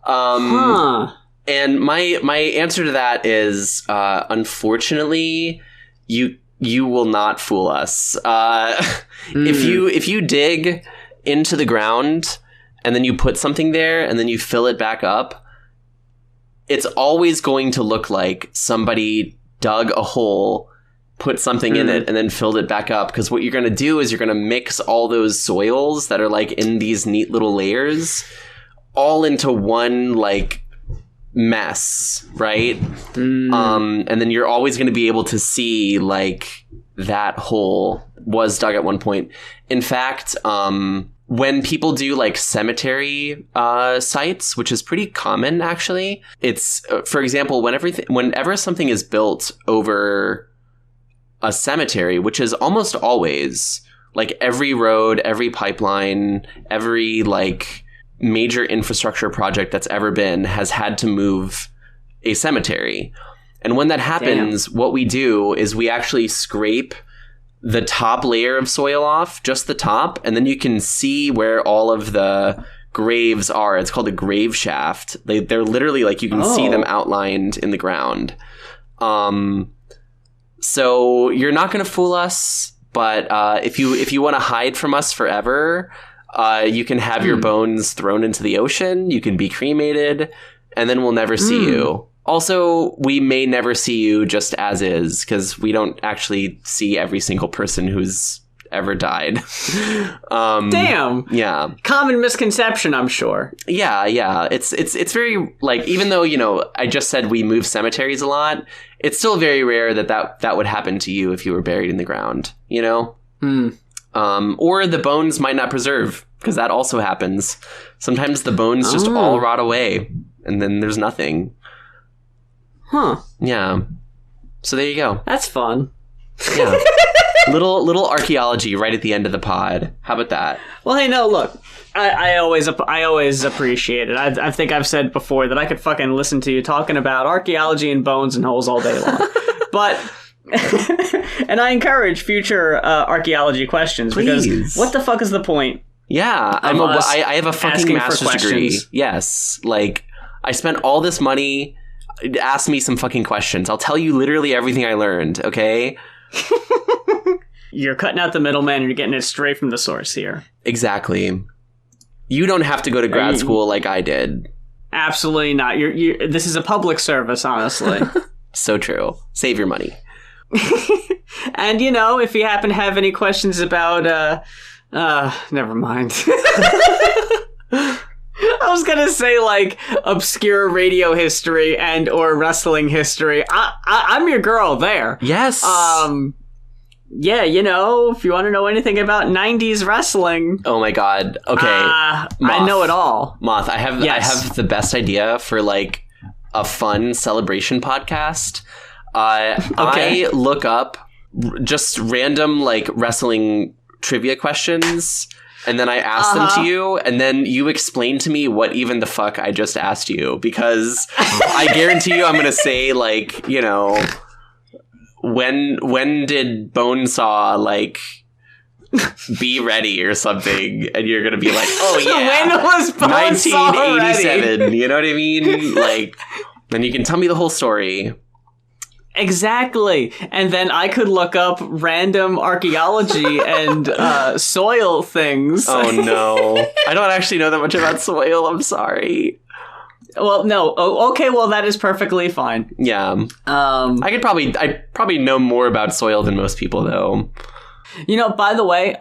And my answer to that is, unfortunately, you will not fool us. If you dig into the ground and then you put something there and then you fill it back up, it's always going to look like somebody dug a hole, put something in it, and then filled it back up. Because what you're going to do is you're going to mix all those soils that are like in these neat little layers all into one like mess, right? And then you're always going to be able to see like that hole was dug at one point. In fact, when people do like cemetery sites, which is pretty common actually, it's for example, whenever something is built over a cemetery, which is almost always like every road, every pipeline, every like major infrastructure project that's ever been has had to move a cemetery. And when that happens, what we do is we actually scrape the top layer of soil off, just the top, and then you can see where all of the graves are. It's called a grave shaft. They're literally like you can see them outlined in the ground. So you're not going to fool us, but if you want to hide from us forever, you can have your bones thrown into the ocean. You can be cremated, and then we'll never see you. Also, we may never see you just as is, because we don't actually see every single person who's ever died. Damn. Yeah. Common misconception, I'm sure. Yeah. It's very, like, even though, you know, I just said we move cemeteries a lot, it's still very rare that would happen to you if you were buried in the ground, you know? Or the bones might not preserve, because that also happens. Sometimes the bones just all rot away, and then there's nothing. Huh. Yeah. So there you go. That's fun. Yeah. little archaeology right at the end of the pod. How about that? Well, hey, no, look. I always appreciate it. I think I've said before that I could fucking listen to you talking about archaeology and bones and holes all day long. But... and I encourage future archaeology questions. Please. Because what the fuck is the point? Yeah, I have a fucking master's degree. Yes, like I spent all this money. Ask me some fucking questions. I'll tell you literally everything I learned. Okay. You're cutting out the middleman and you're getting it straight from the source here. Exactly. You don't have to go to grad school like I did. Absolutely not. This is a public service, honestly. So true. Save your money. And, if you happen to have any questions about, never mind. I was gonna say, like, obscure radio history and or wrestling history. I'm your girl there. Yes. Yeah, if you want to know anything about 90s wrestling. Oh my god. Okay. I know it all. Moth, I have the best idea for, like, a fun celebration podcast. Okay. I look up just random, like, wrestling trivia questions, and then I ask them to you, and then you explain to me what even the fuck I just asked you, because I guarantee you I'm going to say, like, when did Bonesaw, like, be ready or something, and you're going to be like, oh yeah, when was Bonesaw 1987, ready? You know what I mean? Like, then you can tell me the whole story. Exactly. And then I could look up random archaeology and soil things. Oh, no. I don't actually know that much about soil. I'm sorry. Well, no. Oh, okay, well, that is perfectly fine. Yeah. I probably know more about soil than most people, though. By the way,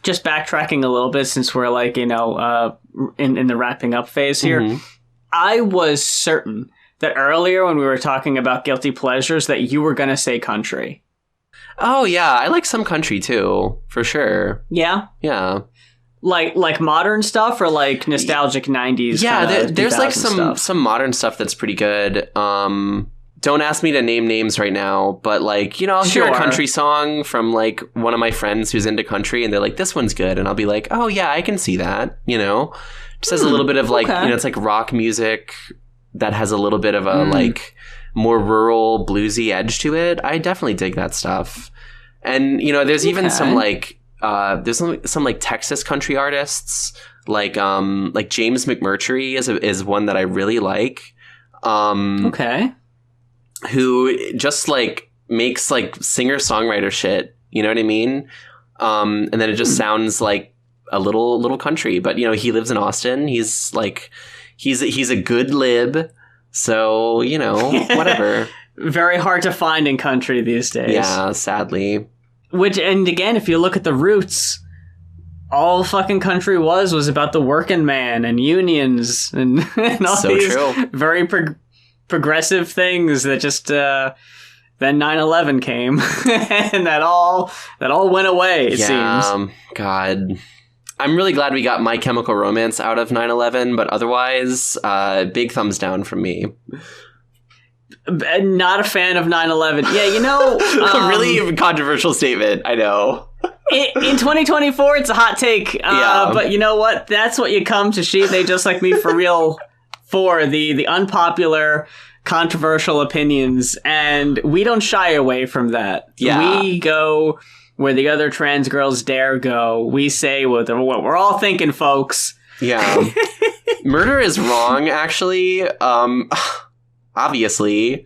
just backtracking a little bit since we're, like, in the wrapping up phase here, Mm-hmm. I was certain that earlier when we were talking about guilty pleasures that you were going to say country. Oh, yeah. I like some country, too. For sure. Yeah? Yeah. Like modern stuff or like nostalgic 90s? Yeah, there's like stuff? some modern stuff that's pretty good. Don't ask me to name names right now, but, like, I'll hear a country song from, like, one of my friends who's into country, and they're like, this one's good. And I'll be like, oh, yeah, I can see that, Just has a little bit of, like, it's like rock music that has a little bit of a, like, more rural bluesy edge to it. I definitely dig that stuff. And, there's even some, like, there's some like Texas country artists, like James McMurtry is one that I really like. Who just, like, makes, like, singer-songwriter shit, you know what I mean? And then it just sounds like a little country, but, he lives in Austin. He's like, he's a good lib, so, whatever. Very hard to find in country these days. Yeah, sadly. And again, if you look at the roots, all fucking country was about the working man and unions and all so these true. Very progressive things that just then 9/11 came and that all went away. It seems. God. I'm really glad we got My Chemical Romance out of 9/11, but otherwise, big thumbs down from me. Not a fan of 9/11. Yeah, a really controversial statement. I know. In 2024, it's a hot take. But you know what? That's what you come to She They Just Like Me for real for, the unpopular, controversial opinions, and we don't shy away from that. Yeah. We go where the other trans girls dare go. We say what we're all thinking, folks. Yeah. Murder is wrong, actually. Obviously.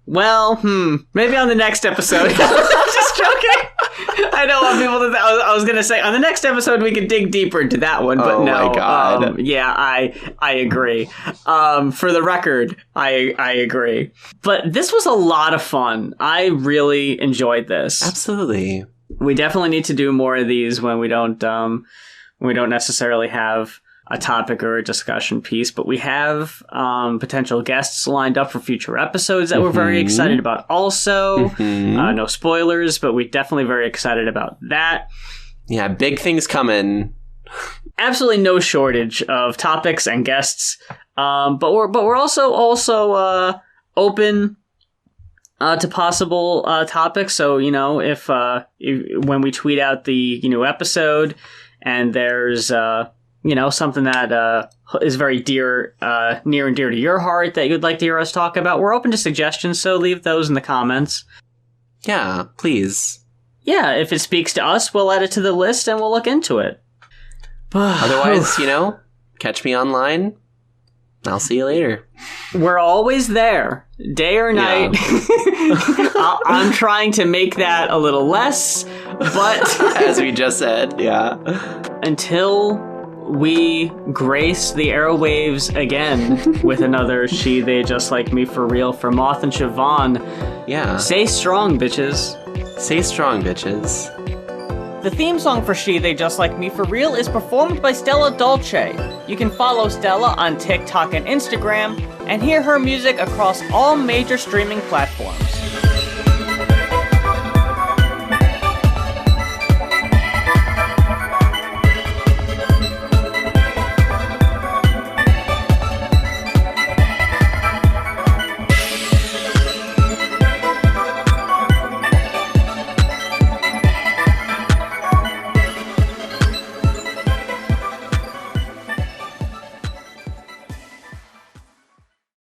Well, maybe on the next episode. Just joking. I don't want people to. I was gonna say on the next episode we could dig deeper into that one, but no. My God. Yeah, I agree. For the record, I agree. But this was a lot of fun. I really enjoyed this. Absolutely. We definitely need to do more of these when we don't necessarily have a topic or a discussion piece, but we have potential guests lined up for future episodes that we're very excited about also. No spoilers, but we're definitely very excited about that. Yeah, big things coming. Absolutely no shortage of topics and guests, but we're also open to possible topics. So if when we tweet out the new episode and there's something that is very near and dear to your heart that you'd like to hear us talk about, we're open to suggestions. So leave those in the comments. Yeah, please. Yeah, if it speaks to us, we'll add it to the list and we'll look into it. Otherwise, catch me online. I'll see you later. We're always there, day or night. Yeah. I'm trying to make that a little less, but... As we just said, yeah. Until we grace the airwaves again with another She, They, Just Like Me for Real for Moth and Siobhan. Yeah. Stay strong, bitches. Stay strong, bitches. The theme song for She, They, Just Like Me for Real is performed by Stella Dolce. You can follow Stella on TikTok and Instagram and hear her music across all major streaming platforms.